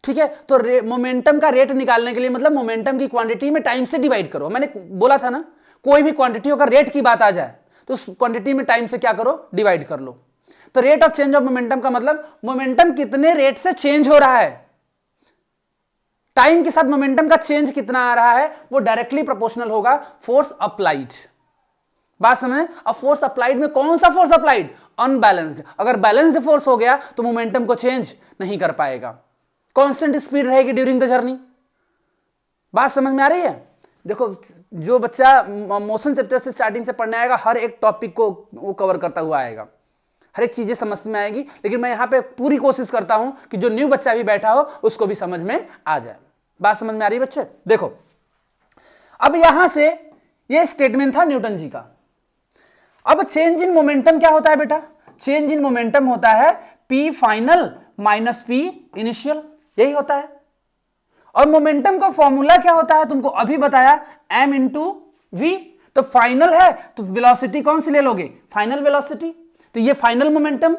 ठीक है, तो मोमेंटम का रेट निकालने के लिए मतलब मोमेंटम की क्वांटिटी में टाइम से डिवाइड करो। मैंने बोला था ना, कोई भी क्वांटिटी अगर रेट की बात आ जाए तो उस क्वांटिटी में टाइम से क्या करो? डिवाइड कर लो। तो rate of change of momentum का मतलब मोमेंटम कितने रेट से चेंज हो रहा है, टाइम के साथ मोमेंटम का चेंज कितना आ रहा है, वो डायरेक्टली प्रोपोर्शनल होगा फोर्स अप्लाइड। बात समझे? अब फोर्स अप्लाइड में कौन सा फोर्स अप्लाइड? अनबैलेंस्ड। अगर बैलेंस्ड फोर्स हो गया तो मोमेंटम को चेंज नहीं कर पाएगा, कांस्टेंट स्पीड रहेगी ड्यूरिंग द जर्नी। बात समझ में आ रही है? देखो, जो बच्चा मोशन चैप्टर से स्टार्टिंग से पढ़ने आएगा हर एक टॉपिक को वो कवर करता हुआ आएगा, हर एक चीजें समझ में आएगी। लेकिन मैं यहां पे पूरी कोशिश करता हूं कि जो न्यू बच्चा भी बैठा हो उसको भी समझ में आ जाए। बात समझ में आ रही है बच्चे? देखो, अब यहां से ये स्टेटमेंट था न्यूटन जी का। अब चेंज इन मोमेंटम क्या होता है बेटा? चेंज इन मोमेंटम होता है P final minus P initial, यही होता है। और मोमेंटम का फॉर्मूला क्या होता है? तुमको अभी बताया, m इंटू वी। तो फाइनल है तो वेलोसिटी कौन सी ले लोगे? Final velocity. तो ये फाइनल मोमेंटम,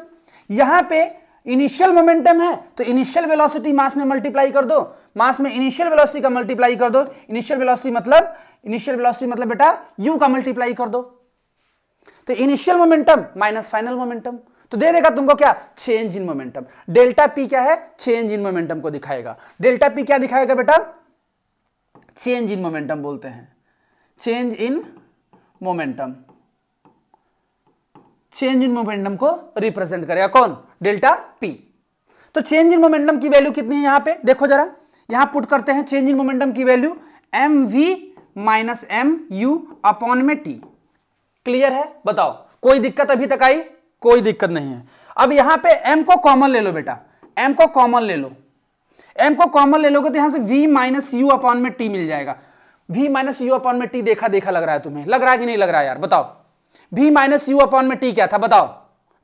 यहां पे इनिशियल मोमेंटम है तो इनिशियल वेलोसिटी मास में मल्टीप्लाई कर दो, मास में इनिशियल वेलोसिटी का मल्टीप्लाई कर दो। इनिशियल वेलोसिटी मतलब बेटा u का मल्टीप्लाई कर दो। तो initial momentum minus final momentum, तो दे देगा तुमको क्या? Change in momentum. Delta P क्या है? चेंज इन मोमेंटम को दिखाएगा। डेल्टा पी क्या दिखाएगा बेटा? चेंज इन मोमेंटम बोलते हैं, change in momentum. Change in momentum को रिप्रेजेंट करेगा कौन? Delta P. तो चेंज इन मोमेंटम की वैल्यू कितनी है? यहां पे देखो जरा, यहां पुट करते हैं चेंज इन मोमेंटम की value M V minus M U upon में टी। क्लियर है? बताओ, कोई दिक्कत अभी तक आई? कोई दिक्कत नहीं है। अब यहां पे m को कॉमन ले लो बेटा, m को कॉमन ले लो। m को कॉमन ले लोगे तो यहां से v माइनस यू अपॉन में t मिल जाएगा। v माइनस यू अपॉन में t देखा देखा लग रहा है तुम्हें? लग रहा है कि नहीं लग रहा है यार? बताओ, v माइनस यू अपॉन में t क्या था? बताओ,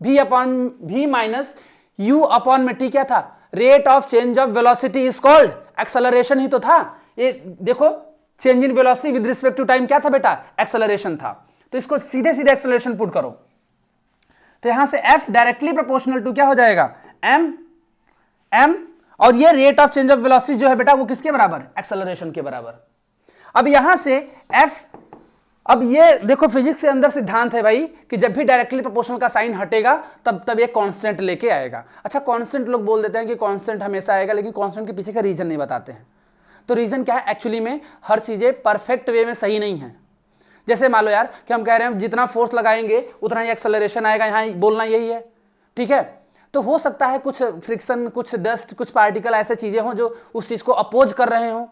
v माइनस यू अपॉन में t क्या था? Rate of change of velocity is called acceleration ही तो था। ये देखो, change in velocity with respect to time क्या था बेटा? एक्सेलरेशन था। तो इसको सीधे सीधे एक्सेलरेशन पुट करो, तो यहां से f डायरेक्टली प्रोपोर्शनल टू क्या हो जाएगा? m। और ये rate of change of velocity जो है बेटा वो किसके बराबर? एक्सेलरेशन के बराबर। अब यहां से f, अब ये देखो फिजिक्स के अंदर सिद्धांत है भाई कि जब भी डायरेक्टली प्रोपोर्शनल का साइन हटेगा तब ये कांस्टेंट लेके आएगा। अच्छा, कांस्टेंट लोग बोल देते हैं कि कांस्टेंट हमेशा आएगा, लेकिन कांस्टेंट के पीछे का रीजन नहीं बताते हैं। तो रीजन क्या है? एक्चुअली में हर चीजें परफेक्ट वे में सही नहीं है। जैसे मान लो यार कि हम कह रहे हैं जितना फोर्स लगाएंगे उतना ही एक्सेलरेशन आएगा, यहां बोलना यही है, ठीक है। तो हो सकता है कुछ फ्रिक्शन, कुछ डस्ट, कुछ पार्टिकल ऐसे चीजें हों जो उस चीज को अपोज कर रहे हो,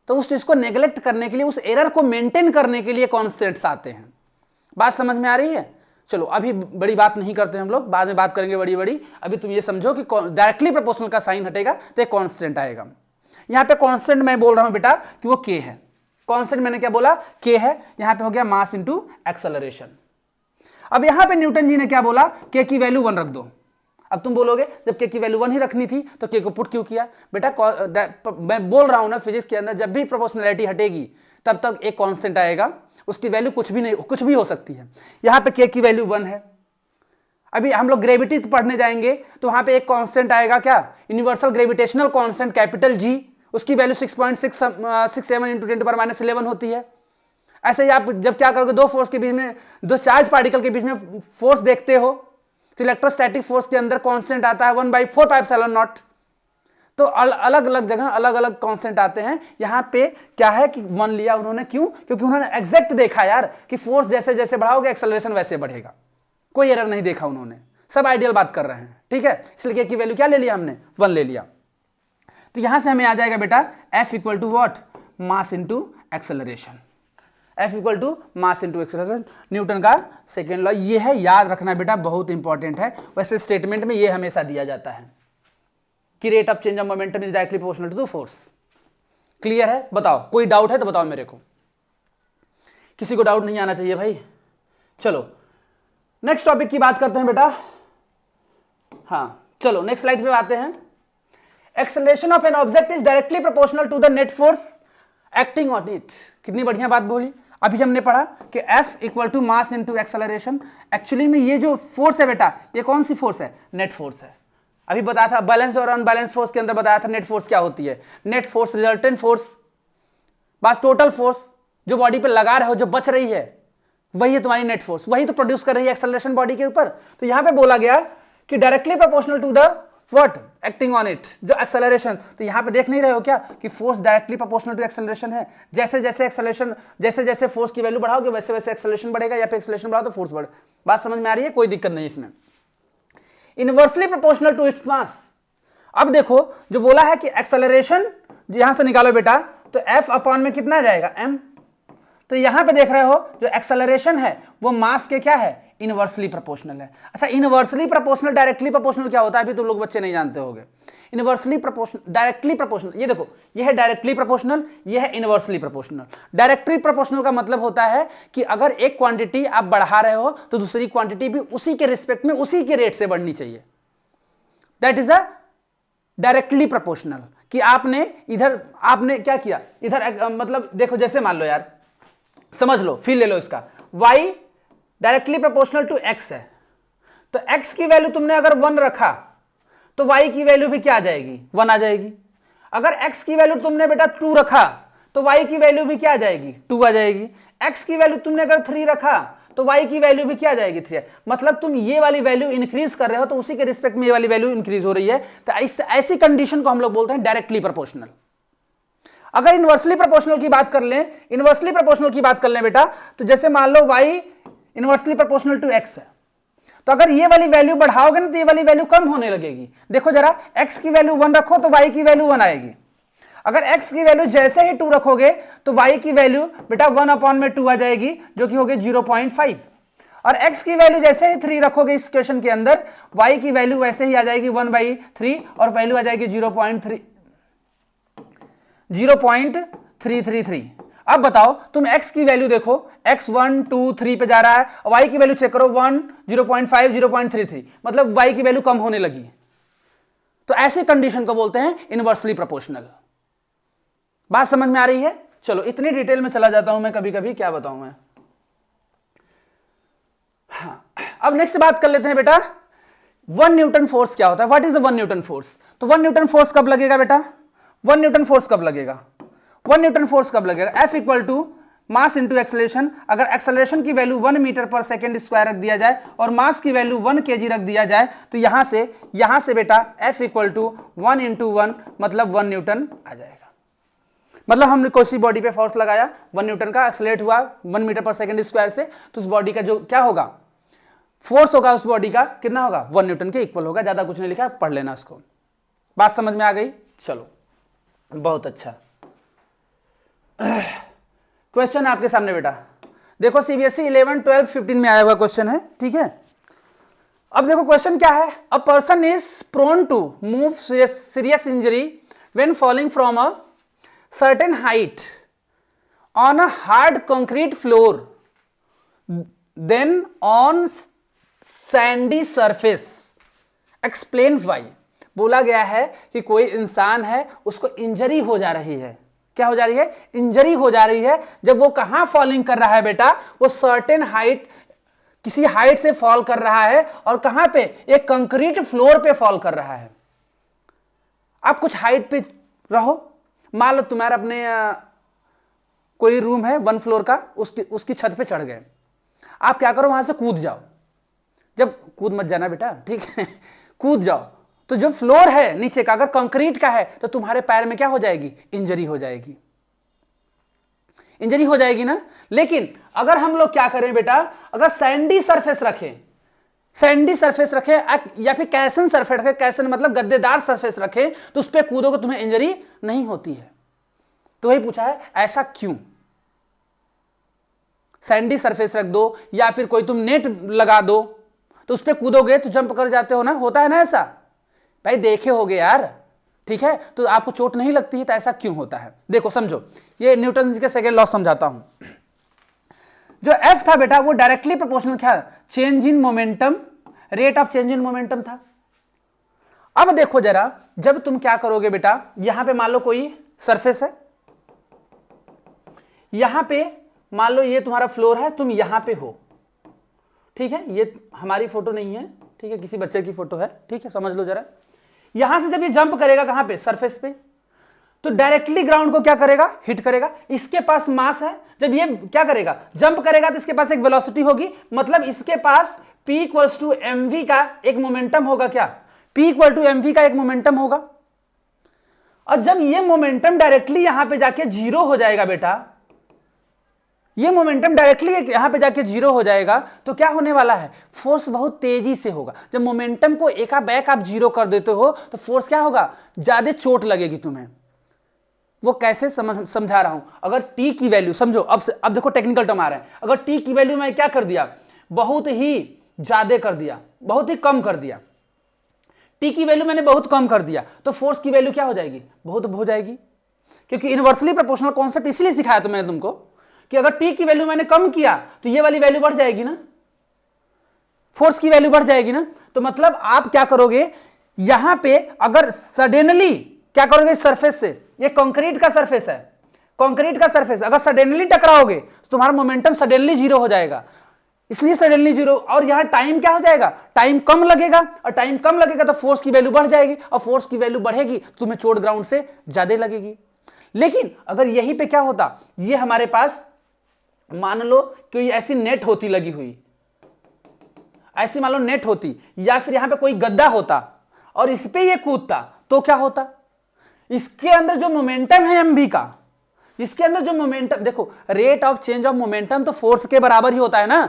तो उस चीज को नेग्लेक्ट करने के लिए, उस एरर को मेंटेन करने के लिए कॉन्स्टेंट्स आते हैं। बात समझ में आ रही है? चलो अभी बड़ी बात नहीं करते हम लोग, बाद में बात करेंगे बड़ी बड़ी। अभी तुम ये समझो कि डायरेक्टली प्रोपोर्शनल का साइन हटेगा तो एक कांस्टेंट आएगा। यहां पे कांस्टेंट मैं बोल रहा हूं बेटा कि वो k है। कांस्टेंट मैंने क्या बोला? k है। यहां पे हो गया मास इंटू एक्सेलरेशन। अब यहां पे न्यूटन जी ने क्या बोला? k की वैल्यू 1 रख दो। अब तुम बोलोगे जब k की वैल्यू 1 ही रखनी थी तो k को पुट क्यों किया? बेटा मैं बोल रहा हूं ना, फिजिक्स के अंदर जब भी प्रोपोर्शनैलिटी हटेगी तब तक एक कांस्टेंट आएगा, उसकी वैल्यू कुछ भी हो सकती है। यहां पे k की वैल्यू 1 है। अभी हम लोग ग्रेविटी पढ़ने जाएंगे तो वहां पे एक कांस्टेंट आएगा, क्या? Universal gravitational constant capital G, उसकी वैल्यू 6.67 इंटू 10⁻11 होती है। ऐसे ही आप जब क्या करोगे, दो फोर्स के बीच में, दो चार्ज पार्टिकल के बीच में फोर्स देखते हो, तो इलेक्ट्रोस्टैटिक फोर्स के अंदर कांस्टेंट आता है 1/4πε0। तो अलग अलग जगह अलग अलग कांस्टेंट आते हैं। यहां पे क्या है कि 1 लिया उन्होंने, क्यों? क्योंकि उन्होंने एग्जैक्ट देखा यार कि फोर्स जैसे जैसे बढ़ाओगे एक्सेलरेशन वैसे बढ़ेगा। कोई एरर नहीं देखा उन्होंने, सब आइडियल बात कर रहे हैं, ठीक है। इसलिए की वैल्यू क्या ले लिया हमने, 1 ले लिया। तो यहां से हमें आ जाएगा बेटा F equal to what, mass into acceleration. F equal to mass into acceleration, Newton का सेकेंड लॉ। ये है, याद रखना बेटा, बहुत इंपॉर्टेंट है। वैसे स्टेटमेंट में ये हमेशा दिया जाता है कि rate of change of momentum is directly proportional to the force. Clear है? बताओ, कोई डाउट है तो बताओ मेरे को, किसी को डाउट नहीं आना चाहिए भाई। चलो नेक्स्ट टॉपिक की बात करते हैं बेटा। हाँ चलो नेक्स्ट स्लाइड पे आते हैं। Acceleration of an object is directly proportional to the net force acting on it. कितनी बढ़िया बात बोली। अभी हमने पढ़ा कि F equal to mass into acceleration. Actually में ये जो फोर्स है बेटा, ये कौन सी फोर्स है? नेट फोर्स है। अभी बताया था बैलेंस और अनबैलेंस फोर्स के अंदर, बताया था नेट फोर्स क्या होती है। नेट फोर्स रिजल्टेंट फोर्स, बस टोटल फोर्स जो बॉडी पे लगा रहे हो, जो बच रही है, वही है तुम्हारी नेट फोर्स, वही तो प्रोड्यूस कर रही है एक्सेलरेशन बॉडी के ऊपर। तो यहां पे बोला गया कि directly proportional to the what, acting on it, जो एक्सेलरेशन। तो यहां पे देख नहीं रहे हो क्या कि force directly proportional to acceleration है। जैसे जैसे एक्सेलरेशन, जैसे जैसे फोर्स की वैल्यू बढ़ाओगे वैसे वैसे एक्सेलरेशन बढ़ेगा, या फिर एक्सेलरेशन बढ़ाओ तो फोर्स बढ़े। बात समझ में आ रही है? कोई दिक्कत नहीं इसमें। Inversely proportional to its mass. अब देखो जो बोला है कि एक्सेलरेशन यहां से निकालो बेटा, तो F अपॉन में कितना जाएगा, m। तो यहां पे देख रहे हो जो एक्सेलरेशन है वो मास के क्या है, इनवर्सली प्रोपोर्शनल है। अच्छा, इनवर्सली प्रोपोर्शनल डायरेक्टली प्रोपोर्शनल क्या होता है, अभी तो लोग बच्चे नहीं जानते होंगे। इनवर्सली प्रोपोर्शनल, डायरेक्टली प्रोपोर्शनल, ये देखो ये है डायरेक्टली प्रोपोर्शनल, ये है इनवर्सली प्रोपोर्शनल। डायरेक्टली प्रोपोर्शनल का मतलब होता है कि अगर एक क्वांटिटी आप बढ़ा रहे हो तो दूसरी क्वांटिटी भी उसी के रिस्पेक्ट में उसी के रेट से बढ़नी चाहिए। That is a directly proportional. कि आपने इधर आपने क्या किया, इधर मतलब देखो, जैसे मान लो यार, समझ लो, फील ले लो इसका, y directly proportional to x है, तो x की वैल्यू तुमने अगर 1 रखा तो y की वैल्यू भी क्या आ जाएगी, 1 आ जाएगी। अगर x की वैल्यू तुमने बेटा 2 रखा तो y की वैल्यू भी क्या आ जाएगी, 2 आ जाएगी। x की वैल्यू तुमने अगर 3 रखा तो y की वैल्यू भी क्या आ जाएगी, 3। मतलब तुम ये वाली वैल्यू इंक्रीज कर रहे हो तो उसी के रिस्पेक्ट में ये वाली वैल्यू इंक्रीज हो रही है। तो ऐसी कंडीशन को हम लोग बोलते हैं डायरेक्टली प्रोपोर्शनल। अगर इनवर्सली प्रोपोर्शनल की बात कर लें, इनवर्सली प्रोपोर्शनल की बात कर लें बेटा, तो जैसे मान लो y inversely proportional to x है, तो अगर ये वाली वैल्यू बढ़ाओगे ना तो ये वाली वैल्यू कम होने लगेगी। देखो जरा, x की वैल्यू 1 रखो तो y की वैल्यू 1 आएगी। अगर x की वैल्यू जैसे ही 2 रखोगे तो y की वैल्यू बेटा 1 अपॉन में 2 आ जाएगी, जो कि होगी 0.5। और x की वैल्यू जैसे ही 3 रखोगे इस क्वेश्चन के अंदर, y की वैल्यू वैसे ही आ जाएगी 1/3 और वैल्यू आ जाएगी 0.333। अब बताओ तुम x की वैल्यू देखो, x 1 2 3 पे जा रहा है, और y की वैल्यू चेक करो 1 0.5 0.33, मतलब y की वैल्यू कम होने लगी। तो ऐसी कंडीशन को बोलते हैं इनवर्सली प्रोपोर्शनल। बात समझ में आ रही है? चलो इतनी डिटेल में चला जाता हूं मैं, कभी कभी क्या बताऊं मैं। हाँ, अब नेक्स्ट बात कर लेते हैं बेटा, 1 न्यूटन फोर्स क्या होता है। What is the 1 Newton force? तो 1 न्यूटन फोर्स कब लगेगा बेटा, 1 न्यूटन फोर्स कब लगेगा, 1 न्यूटन फोर्स कब लगेगा, F equal to mass into acceleration. अगर एक्सेलरेशन की value 1 metre per second square रख दिया जाए और मास की वैल्यू 1 kg रख दिया जाए, तो यहां से बेटा F इक्वल टू 1 इंटू 1 मतलब 1 न्यूटन आ जाएगा। मतलब हमने कोई सी बॉडी पे फोर्स लगाया, 1 न्यूटन का, एक्सेलरेट हुआ 1 मीटर पर सेकेंड स्क्वायर से, तो उस बॉडी का जो क्या होगा, फोर्स होगा उस बॉडी का कितना होगा, 1 न्यूटन के इक्वल होगा। ज्यादा कुछ नहीं लिखा, पढ़ लेना उसको। बात समझ में आ गई? चलो बहुत अच्छा। क्वेश्चन आपके सामने बेटा, देखो सीबीएसई 11 12 15 में आया हुआ क्वेश्चन है, ठीक है। अब देखो क्वेश्चन क्या है, a person is prone to move serious injury when falling from a certain height on a hard concrete floor then on sandy surface, explain why. बोला गया है कि कोई इंसान है, उसको इंजरी हो जा रही है। क्या हो जा रही है? इंजरी हो जा रही है। जब वो कहां फॉलिंग कर रहा है बेटा, वो सर्टेन हाइट, किसी हाइट से फॉल कर रहा है, और कहां पे, एक कंक्रीट फ्लोर पे फॉल कर रहा है। आप कुछ हाइट पे रहो, मान लो तुम्हारा अपने कोई रूम है 1 फ्लोर का, उसकी छत पे चढ़ गए, आप क्या करो वहां से कूद जाओ। जब कूद मत जाना बेटा, ठीक है, कूद जाओ। तो जो फ्लोर है नीचे का अगर कंक्रीट का है तो तुम्हारे पैर में क्या हो जाएगी, इंजरी हो जाएगी, इंजरी हो जाएगी ना। लेकिन अगर हम लोग क्या करें बेटा, अगर सैंडी सरफेस रखें, सैंडी सरफेस रखें या फिर कैसन सरफेस रखें, कैसन मतलब गद्देदार सरफेस रखें, तो उस पर कूदोगे तुम्हें इंजरी नहीं होती है। तो वही पूछा है, ऐसा क्यों। सैंडी सरफेस रख दो या फिर कोई तुम नेट लगा दो तो उस पर कूदोगे तो जंप कर जाते हो ना, होता है ना ऐसा, भाई देखे होगे यार, ठीक है, तो आपको चोट नहीं लगती है, तो ऐसा क्यों होता है। देखो समझो, ये न्यूटन के सेकंड लॉ समझाता हूं। जो एफ था बेटा वो डायरेक्टली प्रोपोर्शनल था change in momentum, rate of change in momentum था। अब देखो जरा, जब तुम क्या करोगे बेटा, यहां पे मान लो कोई सरफेस है, यहां पे मान लो ये तुम्हारा फ्लोर है, तुम यहां पे हो, ठीक है, ये हमारी फोटो नहीं है, ठीक है, किसी बच्चे की फोटो है, ठीक है, समझ लो जरा। यहां से जब ये जंप करेगा कहां पे, सरफेस पे, तो डायरेक्टली ग्राउंड को क्या करेगा, हिट करेगा। इसके पास मास है, जब ये क्या करेगा, जंप करेगा, तो इसके पास एक वेलोसिटी होगी, मतलब इसके पास P इक्वल्स टू mv का एक मोमेंटम होगा। क्या, P इक्वल टू mv का एक मोमेंटम होगा। और जब ये मोमेंटम डायरेक्टली यहां पे जाके जीरो हो जाएगा बेटा, ये मोमेंटम डायरेक्टली यहां पे जाके जीरो हो जाएगा, तो क्या होने वाला है, फोर्स बहुत तेजी से होगा। जब मोमेंटम को एका बैक आप जीरो कर देते हो तो फोर्स क्या होगा, ज्यादा चोट लगेगी तुम्हें। वो कैसे समझा रहा हूं, अगर टी की वैल्यू समझो, अब देखो टेक्निकल टर्म आ रहा है, अगर टी की वैल्यू मैं क्या कर दिया, बहुत ही ज्यादा कर दिया, बहुत ही कम कर दिया, टी की वैल्यू मैंने बहुत कम कर दिया, तो फोर्स की वैल्यू क्या हो जाएगी, बहुत हो जाएगी। क्योंकि इनवर्सली प्रोपोर्शनल कॉन्सेप्ट इसलिए सिखाया था मैंने तुमको कि अगर टी की वैल्यू मैंने कम किया तो ये वाली वैल्यू बढ़ जाएगी ना, फोर्स की वैल्यू बढ़ जाएगी ना। तो मतलब आप क्या करोगे, यहां पे अगर सडनली क्या करोगे, सरफेस से, ये कंक्रीट का सरफेस है, कंक्रीट का सरफेस अगर सडनली टकराओगे तो तुम्हारा मोमेंटम सडनली जीरो हो जाएगा, इसलिए सडनली जीरो। और यहां टाइम क्या हो जाएगा, टाइम कम लगेगा, और टाइम कम लगेगा तो फोर्स की वैल्यू बढ़ जाएगी, और फोर्स की वैल्यू बढ़ेगी तो तुम्हें चोट ग्राउंड से ज्यादा लगेगी। लेकिन अगर यहीं पे क्या होता, ये हमारे पास मान लो कोई ऐसी नेट होती लगी हुई, ऐसी मान लो नेट होती, या फिर यहां पे कोई गद्दा होता और इस पे ये कूदता, तो क्या होता, इसके अंदर जो मोमेंटम है mv का, इसके अंदर जो मोमेंटम, देखो rate of change of momentum तो फोर्स के बराबर ही होता है ना।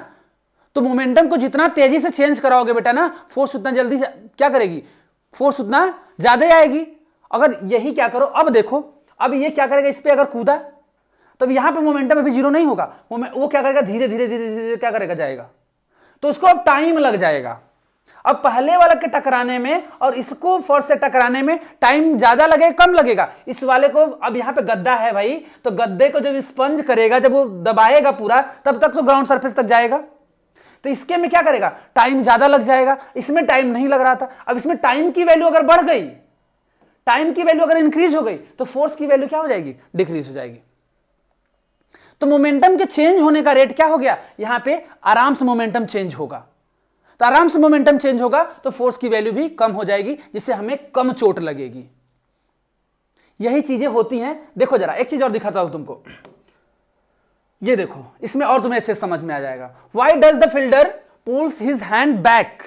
तो मोमेंटम को जितना तेजी से चेंज कराओगे बेटा ना, फोर्स उतना जल्दी से क्या करेगी, फोर्स उतना ज्यादा आएगी। अगर यही क्या करो, अब देखो, अब ये क्या करेगा, इस पे अगर कूदा तब यहां पे मोमेंटम अभी जीरो नहीं होगा, वो क्या करेगा, धीरे धीरे धीरे धीरे क्या करेगा, जाएगा, तो उसको अब टाइम लग जाएगा। अब पहले वाले के टकराने में और इसको फोर्स से टकराने में टाइम ज्यादा लगेगा कम लगेगा, इस वाले को, अब यहां पे गद्दा है भाई, तो गद्दे को जब स्पंज करेगा, जब वो दबाएगा पूरा, तब तक तो ग्राउंड सरफेस तक जाएगा, तो इसके में क्या करेगा, टाइम ज्यादा लग जाएगा, इसमें टाइम नहीं लग रहा था। अब इसमें टाइम की वैल्यू अगर बढ़ गई, टाइम की वैल्यू अगर इंक्रीज हो गई, तो फोर्स की वैल्यू क्या हो जाएगी, डिक्रीज हो जाएगी। तो मोमेंटम के चेंज होने का रेट क्या हो गया, यहां पे आराम से मोमेंटम चेंज होगा, तो आराम से मोमेंटम चेंज होगा तो फोर्स की वैल्यू भी कम हो जाएगी, जिससे हमें कम चोट लगेगी। यही चीजें होती हैं। देखो जरा एक चीज और दिखाता हूं तुमको, ये देखो, इसमें और तुम्हें अच्छे समझ में आ जाएगा। Why does the fielder pulls his hand back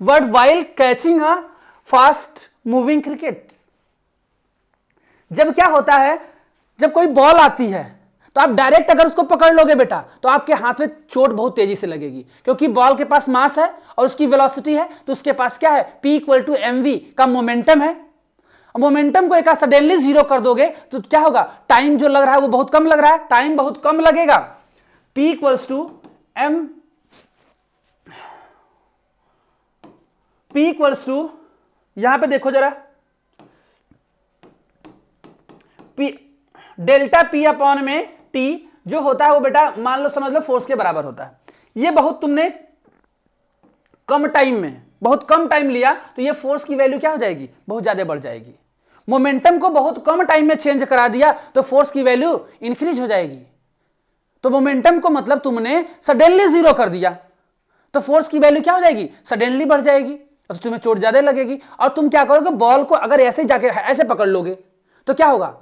word while catching a fast moving cricket. जब क्या होता है, जब कोई बॉल आती है तो आप डायरेक्ट अगर उसको पकड़ लोगे बेटा, तो आपके हाथ में चोट बहुत तेजी से लगेगी, क्योंकि बॉल के पास मास है और उसकी वेलोसिटी है, तो उसके पास क्या है, P इक्वल टू mv का मोमेंटम है। मोमेंटम को एक सडनली जीरो कर दोगे तो क्या होगा, टाइम जो लग रहा है वो बहुत कम लग रहा है, टाइम बहुत कम लगेगा। P equals to m, P equals to, यहां पे देखो जरा, P डेल्टा P अपॉन में T जो होता है वो बेटा मान लो समझ लो फोर्स के बराबर होता है। ये बहुत तुमने कम टाइम में, बहुत कम टाइम लिया तो ये फोर्स की वैल्यू क्या हो जाएगी, बहुत ज्यादा बढ़ जाएगी। मोमेंटम को बहुत कम टाइम में चेंज करा दिया तो फोर्स की वैल्यू इंक्रीज हो जाएगी। तो मोमेंटम को मतलब तुमने सडनली जीरो कर दिया तो फोर्स की वैल्यू क्या हो जाएगी, सडनली बढ़ जाएगी, तो तुम्हें चोट ज्यादा लगेगी। और तुम क्या करोगे, बॉल को अगर ऐसे जाके ऐसे पकड़ लोगे तो क्या होगा,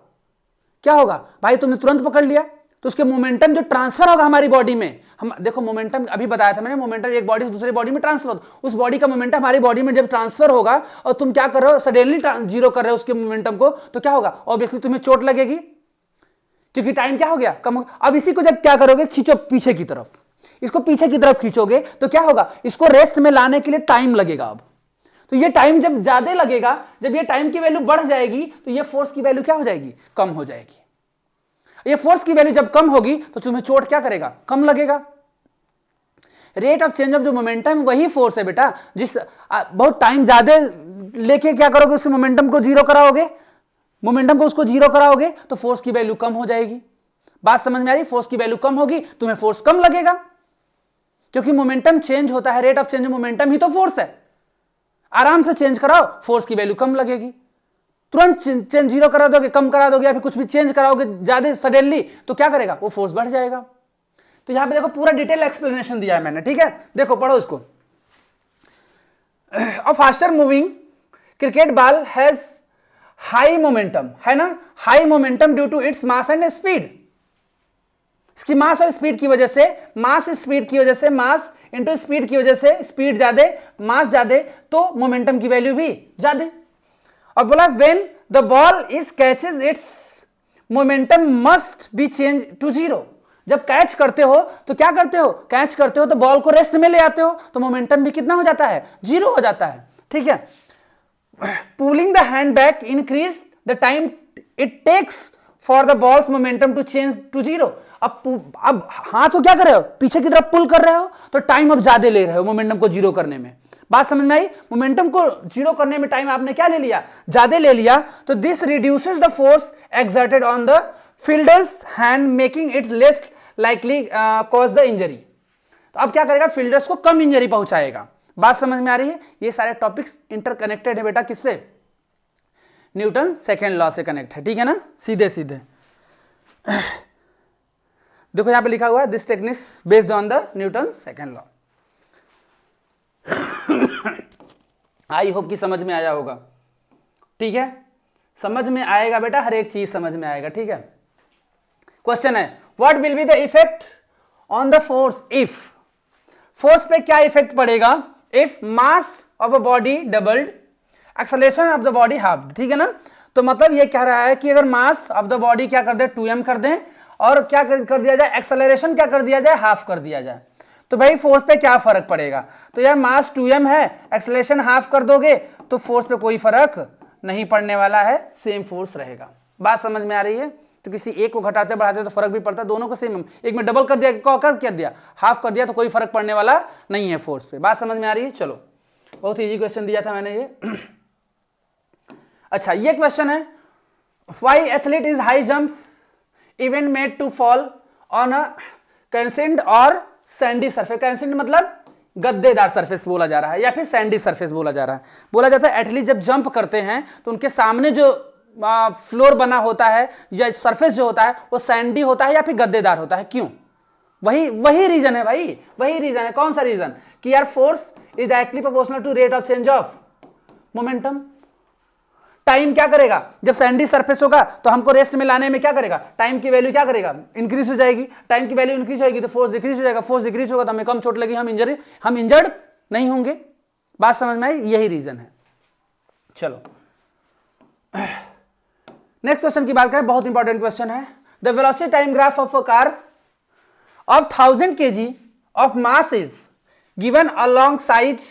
क्या होगा भाई, तुमने तुरंत पकड़ लिया, तो उसके मोमेंटम जो ट्रांसफर होगा हमारी बॉडी में, हम देखो मोमेंटम अभी बताया था मैंने, मोमेंटम एक बॉडी से दूसरी बॉडी में ट्रांसफर होता है, उस बॉडी का मोमेंटम हमारी बॉडी में जब ट्रांसफर होगा और तुम क्या कर रहे हो, सडनली जीरो कर रहे हो उसके मोमेंटम को, तो क्या होगा, ऑब्वियसली तुम्हें चोट लगेगी, क्योंकि टाइम क्या हो गया, कम हो गया। अब इसी को जब क्या करोगे, खींचो पीछे की तरफ, इसको पीछे की तरफ खींचोगे तो क्या होगा, इसको रेस्ट में लाने के लिए टाइम लगेगा। अब तो ये टाइम जब ज्यादा लगेगा, जब ये टाइम की वैल्यू बढ़ जाएगी तो ये फोर्स की वैल्यू क्या हो जाएगी, कम हो जाएगी। ये फोर्स की वैल्यू जब कम होगी तो तुम्हें चोट क्या करेगा, कम लगेगा। रेट ऑफ चेंज ऑफ जो मोमेंटम वही फोर्स है बेटा, जिस बहुत टाइम ज्यादा लेके क्या करोगे, उस मोमेंटम को जीरो कराओगे, मोमेंटम को उसको जीरो कराओगे तो फोर्स की वैल्यू कम हो जाएगी। बात समझ में आ रही, फोर्स की वैल्यू कम होगी, तुम्हें फोर्स कम लगेगा, क्योंकि मोमेंटम चेंज होता है, रेट ऑफ चेंज मोमेंटम ही तो फोर्स है। आराम से चेंज कराओ, फोर्स की वैल्यू कम लगेगी। तुरंत चेंज जीरो करा दोगे, कम करा दोगे, या फिर कुछ भी चेंज कराओगे ज्यादा सडनली, तो क्या करेगा, वो फोर्स बढ़ जाएगा। तो यहां पे देखो पूरा डिटेल एक्सप्लेनेशन दिया है मैंने, ठीक है, देखो पढ़ो इसको। A faster moving cricket ball has high momentum, है ना, high momentum due to its mass and speed. इसकी मास और स्पीड की वजह से, मास स्पीड की वजह से, मास इंटू स्पीड की वजह से, स्पीड ज्यादा मास ज्यादा, तो मोमेंटम की वैल्यू भी ज्यादा। और बोला when the ball is catches its momentum must be change to zero. जब कैच करते हो तो क्या करते हो, कैच करते हो तो बॉल को रेस्ट में ले आते हो, तो मोमेंटम भी कितना हो जाता है, जीरो हो जाता है, ठीक है। Pulling the hand back increase the time it takes for the ball's momentum to change to zero. अब हाथ को क्या कर रहे हो, पीछे की तरफ पुल कर रहे हो, तो टाइम अब ज्यादा ले रहे हो मोमेंटम को जीरो करने में। बात समझ में आई, मोमेंटम को जीरो करने में टाइम आपने क्या ले लिया, ज्यादा ले लिया, तो this reduces the force exerted on the fielders hand making it less likely cause the injury. तो अब क्या करेगा, फील्डर्स को कम इंजरी पहुंचाएगा। बात समझ में आ रही है, ये सारे टॉपिक्स इंटरकनेक्टेड है बेटा, किससे, न्यूटन सेकेंड लॉ से कनेक्ट है, ठीक है ना, सीधे सीधे। देखो यहां पे लिखा हुआ है this techniques based on the Newton second law. I hope कि समझ में आया होगा, ठीक है, समझ में आएगा बेटा, हर एक चीज समझ में आएगा, ठीक है। क्वेश्चन है what will be the effect on the force if, force पे क्या इफेक्ट पड़ेगा if mass of a body doubled acceleration of the body half, ठीक है ना। तो मतलब ये कह रहा है कि अगर मास ऑफ द बॉडी क्या कर दे, 2m कर दें, और क्या कर दिया जाए, एक्सेलरेशन क्या कर दिया जाए, हाफ कर दिया जाए, तो भाई फोर्स पे क्या फर्क पड़ेगा। तो यार मास 2m है, एक्सेलरेशन हाफ कर दोगे तो फोर्स पे कोई फर्क नहीं पड़ने वाला है, सेम फोर्स रहेगा। बात समझ में आ रही है, तो किसी एक को घटाते बढ़ाते तो फर्क भी पड़ता है, दोनों को सेम, एक में डबल कर दिया, कर दिया, हाफ कर दिया, तो कोई फर्क पड़ने वाला नहीं है फोर्स पे। बात समझ में आ रही है, चलो बहुत इजी क्वेश्चन दिया था मैंने ये। अच्छा ये क्वेश्चन है why athlete is high jump event made to fall on a calcined और सैंडी सरफेस। कैल्सिन्ड मतलब गद्देदार सरफेस बोला जा रहा है, या फिर सैंडी सरफेस बोला जा रहा है। बोला जाता है एथलीट जब जंप करते हैं तो उनके सामने जो फ्लोर बना होता है या सरफेस जो होता है वो सैंडी होता है या फिर गद्देदार होता है। क्यों, वही रीजन है भाई, वही रीजन है। कौन सा रीजन, कि यार force is directly proportional to rate of change of momentum. Time क्या करेगा, जब सैंडी सरफेस होगा तो हमको रेस्ट में लाने में क्या करेगा, टाइम की वैल्यू क्या करेगा, इंक्रीज हो जाएगी। टाइम की वैल्यू इंक्रीज होगी तो फोर्स डिक्रीज हो जाएगा, फोर्स डिक्रीज होगा तो हमें कम चोट लगी, हम इंजर्ड नहीं होंगे। बात समझ में आई, यही रीजन है। चलो नेक्स्ट क्वेश्चन की बात करें, बहुत इंपॉर्टेंट क्वेश्चन है। The velocity time graph of a car of 1000 kg of mass is given alongside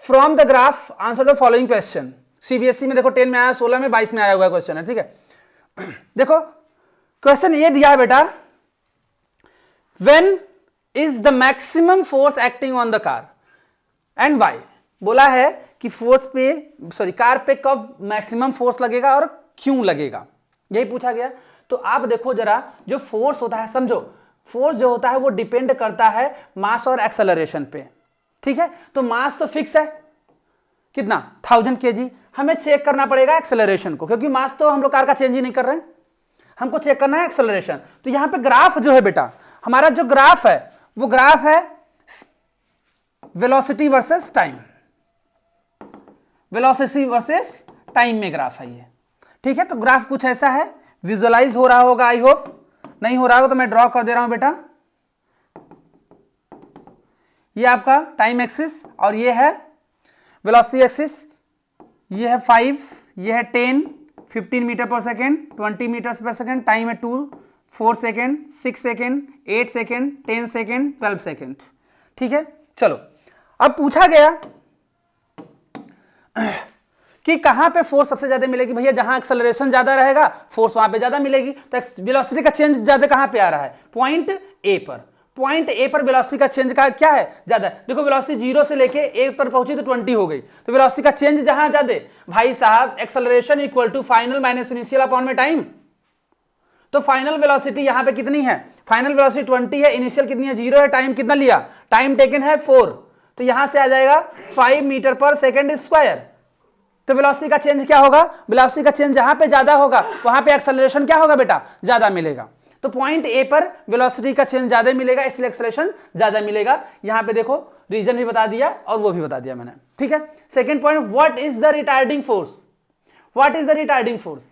from the graph answer the following question। CBSE में देखो 10 में आया, 16 में, 22 में आया हुआ क्वेश्चन है, ठीक है। देखो क्वेश्चन ये दिया है बेटा, when is the maximum force acting on the car and why। बोला है कि फोर्स पे कार पे कब मैक्सिमम फोर्स लगेगा और क्यों लगेगा, यही पूछा गया। तो आप देखो जरा, जो फोर्स होता है, समझो फोर्स जो होता है वो डिपेंड करता है मास और एक्सेलरेशन पे, ठीक है। तो मास तो फिक्स है, कितना 1000 kg। हमें चेक करना पड़ेगा एक्सेलरेशन को, क्योंकि मास तो हम लोग कार का चेंज ही नहीं कर रहे हैं, हमको चेक करना है एक्सेलरेशन। तो यहां पे ग्राफ जो है बेटा, हमारा जो ग्राफ है वो ग्राफ है velocity versus time, velocity versus time में ग्राफ है ये, ठीक है। तो ग्राफ कुछ ऐसा है, विजुअलाइज हो रहा होगा, आई होप। नहीं हो रहा होगा तो मैं ड्रॉ कर दे रहा हूं बेटा। ये आपका टाइम एक्सिस और ये है वेलोसिटी एक्सिस। ये है 5, ये है 10, 15 metre per second, 20 metre per second, time है 2, 4 second, 6 second, 8 second, 10 second, 12 second. ठीक है, चलो अब पूछा गया कि कहां पे फोर्स सबसे ज्यादा मिलेगी। भैया जहां एक्सेलरेशन ज्यादा रहेगा फोर्स वहां पे ज्यादा मिलेगी। तो वेलोसिटी का चेंज ज्यादा कहां पे आ रहा है? पॉइंट ए पर। पॉइंट ए पर वेलोसिटी का चेंज का क्या है? ज्यादा। देखो वेलोसिटी 0 से लेके ए पर पहुंची तो 20 हो गई, तो वेलोसिटी का चेंज जहां ज्यादा, भाई साहब acceleration equal to final minus initial upon में टाइम। तो फाइनल वेलोसिटी यहां पे कितनी है? फाइनल वेलोसिटी 20 है, इनिशियल कितनी है? 0 है। टाइम कितना लिया? टाइम टेकन है 4, तो यहां से आ जाएगा 5 मीटर पर सेकेंड स्क्वायर। तो वेलोसिटी का चेंज क्या होगा? वेलोसिटी का चेंज जहां पे ज्यादा होगा वहां पे एक्सेलरेशन क्या होगा बेटा? ज्यादा मिलेगा। तो पॉइंट ए पर वेलोसिटी का चेंज ज्यादा मिलेगा, इसलिए एक्सेलरेशन ज्यादा मिलेगा। यहां पे देखो रीजन भी बता दिया और वो भी बता दिया मैंने। ठीक है, second point, what is the retarding force? What is the retarding force?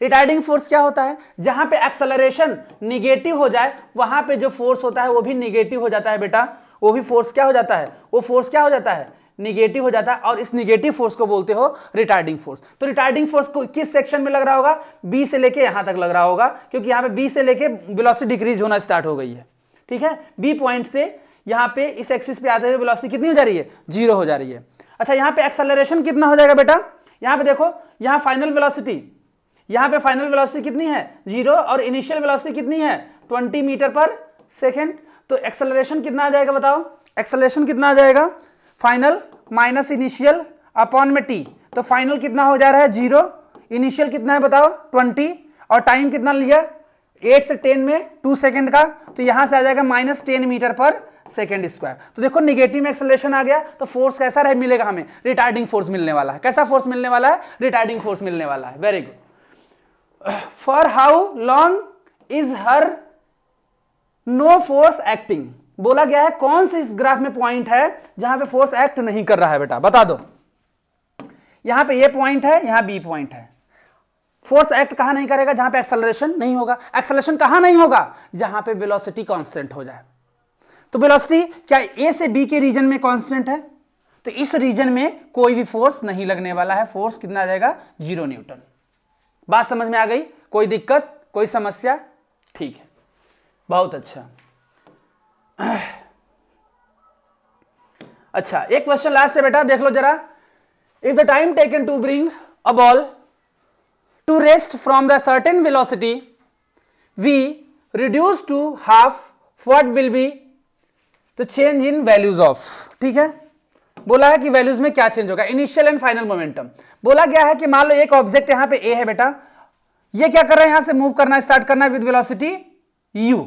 Retarding force क्या होता है? जहां पे एक्सेलरेशन निगेटिव हो जाए वहां पे जो फोर्स होता है वो भी निगेटिव हो जाता है बेटा। वो भी फोर्स क्या हो जाता है? वो फोर्स क्या हो जाता है? निगेटिव हो जाता है, और इस निगेटिव फोर्स को बोलते हो रिटार्डिंग फोर्स। तो रिटार्डिंग फोर्स को किस सेक्शन में लग रहा होगा? बी से लेके यहां तक लग रहा होगा, क्योंकि यहां पे बी से लेके वेलोसिटी डिक्रीज होना स्टार्ट हो गई है। ठीक है, बी पॉइंट से यहां पे इस एक्सिस पे आते हुए वेलोसिटी कितनी हो जा रही है? 0 हो जा रही है। अच्छा, यहां पे एक्सेलरेशन कितना हो जाएगा बेटा? यहां पे देखो, यहां फाइनल वेलोसिटी, यहां पे फाइनल वेलोसिटी कितनी है? 0, और इनिशियल वेलोसिटी कितनी है? 20 मीटर पर सेकेंड। तो एक्सेलरेशन कितना आ जाएगा बताओ? एक्सेलरेशन कितना आ जाएगा? फाइनल माइनस इनिशियल अपॉन में टी। तो फाइनल कितना हो जा रहा है? 0, इनिशियल कितना है बताओ? 20, और टाइम कितना लिया? 8 से 10 में 2 सेकेंड का, तो यहां से आ जाएगा -10 मीटर पर सेकेंड स्क्वायर। तो देखो निगेटिव में एक्सेलरेशन आ गया, तो फोर्स कैसा रहे मिलेगा हमें? रिटार्डिंग फोर्स मिलने वाला है। कैसा फोर्स मिलने वाला है? रिटार्डिंग फोर्स मिलने वाला है। Very good. For how long is her no force acting? बोला गया है कौन से इस ग्राफ में पॉइंट है जहां पे फोर्स एक्ट नहीं कर रहा है बेटा? बता दो। यहां पे ये पॉइंट है, यहां बी पॉइंट है। फोर्स एक्ट कहां नहीं करेगा? जहां पे एक्सेलरेशन नहीं होगा। एक्सेलरेशन कहां नहीं होगा? जहां पे वेलोसिटी कांस्टेंट हो जाए। तो वेलोसिटी क्या ए से बी के रीजन में कांस्टेंट है? तो इस रीजन में कोई भी फोर्स नहीं लगने वाला है। फोर्स कितना आ जाएगा? 0 न्यूटन। बात समझ में आ गई? कोई दिक्कत, कोई समस्या? ठीक है, बहुत अच्छा। अच्छा, एक क्वेश्चन लास्ट है बेटा, देख लो जरा। If the time taken to bring a ball to rest from the certain velocity we reduce to half, what will be the change in values of? ठीक है, बोला है कि वैल्यूज में क्या चेंज होगा? Initial and final momentum. बोला गया है कि मान लो एक ऑब्जेक्ट यहां पे ए है बेटा, ये क्या कर रहा है? यहां से मूव करना स्टार्ट करना है विद वेलोसिटी u,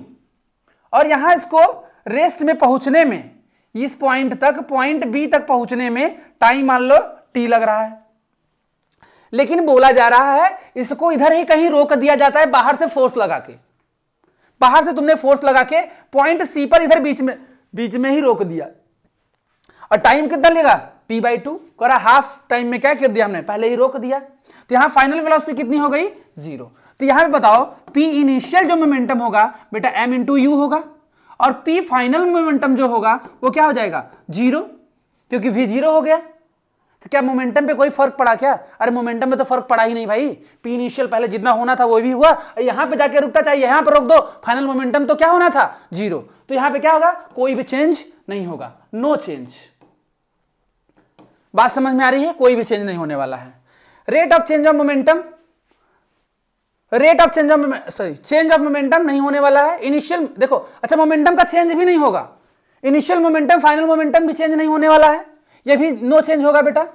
और यहां इसको रेस्ट में पहुंचने में, इस पॉइंट तक, पॉइंट बी तक पहुंचने में टाइम मान लो टी लग रहा है। लेकिन बोला जा रहा है इसको इधर ही कहीं रोक दिया जाता है बाहर से फोर्स लगा के। बाहर से तुमने फोर्स लगा के पॉइंट सी पर इधर बीच में ही रोक दिया, और टाइम कितना लेगा? t/2 करा। हाफ टाइम में क्या कर दिया हमने? पहले ही रोक दिया। तो यहां फाइनल वेलोसिटी कितनी हो गई? 0। तो यहां पे बताओ p इनिशियल जो मोमेंटम होगा बेटा m × u होगा, और p फाइनल मोमेंटम जो होगा वो क्या हो जाएगा? 0, क्योंकि v 0 हो गया। तो क्या मोमेंटम पे कोई फर्क पड़ा क्या? अरे मोमेंटम में तो फर्क पड़ा ही नहीं भाई। p इनिशियल पहले जितना होना था वो भी हुआ, यहां पे जाके रुकता, चाहिए यहां पर रोक दो, फाइनल मोमेंटम तो क्या होना था? 0। तो यहां पे क्या होगा? कोई भी चेंज नहीं होगा, नो चेंज। बात समझ में आ रही है? कोई भी चेंज नहीं होने वाला है। Rate of change of momentum, change of momentum नहीं होने वाला है। इनिशियल देखो, अच्छा मोमेंटम का चेंज भी नहीं होगा। इनिशियल मोमेंटम फाइनल मोमेंटम भी चेंज नहीं होने वाला है, ये भी नो चेंज होगा बेटा।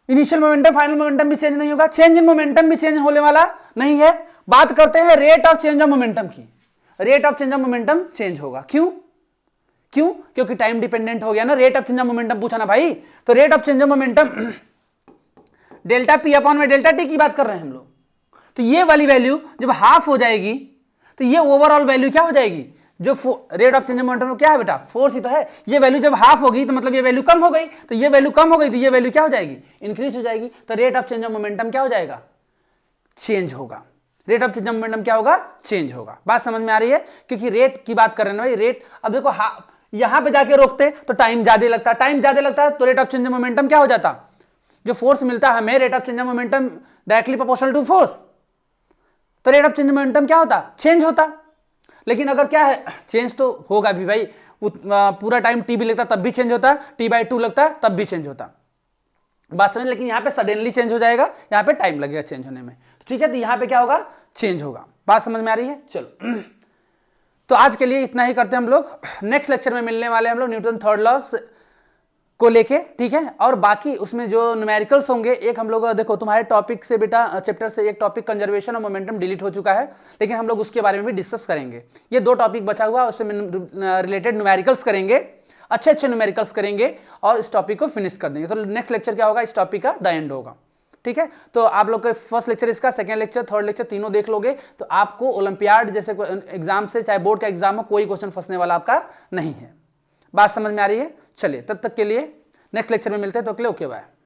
इनिशियल मोमेंटम फाइनल मोमेंटम भी चेंज नहीं होगा। चेंज इन मोमेंटम भी चेंज होने वाला नहीं है। बात करते हैं rate of change of momentum की। Rate of change of momentum change होगा। क्यों? क्योंकि टाइम डिपेंडेंट हो गया ना। Rate of change of momentum पूछा ना भाई, तो rate of change of momentum delta P upon में डेल्टा टी की बात कर रहे हैं हम लोग। तो ये वाली वैल्यू जब हाफ हो जाएगी तो ये ओवरऑल वैल्यू क्या हो जाएगी? जो rate of change of momentum क्या है बेटा? फोर्स ही तो है। ये वैल्यू जब हाफ होगी तो मतलब ये वैल्यू कम हो गई, तो ये वैल्यू कम हो गई तो ये वैल्यू क्या हो जाएगी? इंक्रीज हो जाएगी। तो rate of change of momentum क्या हो जाएगा? चेंज होगा। Rate of change of momentum क्या होगा? चेंज होगा। बात समझ में आ रही है? क्योंकि रेट की बात कर रहे हैं भाई, रेट अब देखो यहां पे जाके रोकते तो टाइम ज्यादा लगता, टाइम ज्यादा लगता है तो rate of change of momentum क्या हो जाता? जो फोर्स मिलता है हमें, rate of change of momentum directly proportional to force, तो rate of change of momentum क्या होता? चेंज होता। लेकिन अगर क्या है, चेंज तो होगा भी भाई, पूरा टाइम टी भी लगता तब भी चेंज होता, t/2 लगता तब भी चेंज होता, बात समझ। लेकिन यहां पे सडनली चेंज हो जाएगा, यहां पे टाइम लगेगा चेंज होने में, ठीक है। तो यहां पे क्या होगा? चेंज होगा। बात समझ में आ रही है? चलो तो आज के लिए इतना ही करते हैं हम लोग। नेक्स्ट लेक्चर में मिलने वाले हम लोग न्यूटन थर्ड लॉ को लेके, ठीक है। और बाकी उसमें जो न्यूमेरिकल्स होंगे, एक हम लोग देखो तुम्हारे टॉपिक से बेटा, चैप्टर से एक टॉपिक कंजर्वेशन और मोमेंटम डिलीट हो चुका है, लेकिन हम लोग उसके बारे में भी डिस्कस करेंगे। ये 2 टॉपिक बचा हुआ, उससे रिलेटेड न्यूमेरिकल्स करेंगे, अच्छे अच्छे न्यूमेरिकल्स करेंगे और इस टॉपिक को फिनिश कर देंगे। तो नेक्स्ट लेक्चर क्या होगा? इस टॉपिक का द एंड होगा, ठीक है। तो आप लोग का फर्स्ट लेक्चर इसका, सेकंड लेक्चर, थर्ड लेक्चर तीनों देख लोगे तो आपको ओलंपियाड जैसे एग्जाम से, चाहे बोर्ड का एग्जाम हो, कोई क्वेश्चन फंसने वाला आपका नहीं है। बात समझ में आ रही है? चलिए तब तक के लिए नेक्स्ट लेक्चर में मिलते हैं, तो के लिए ओके बाय।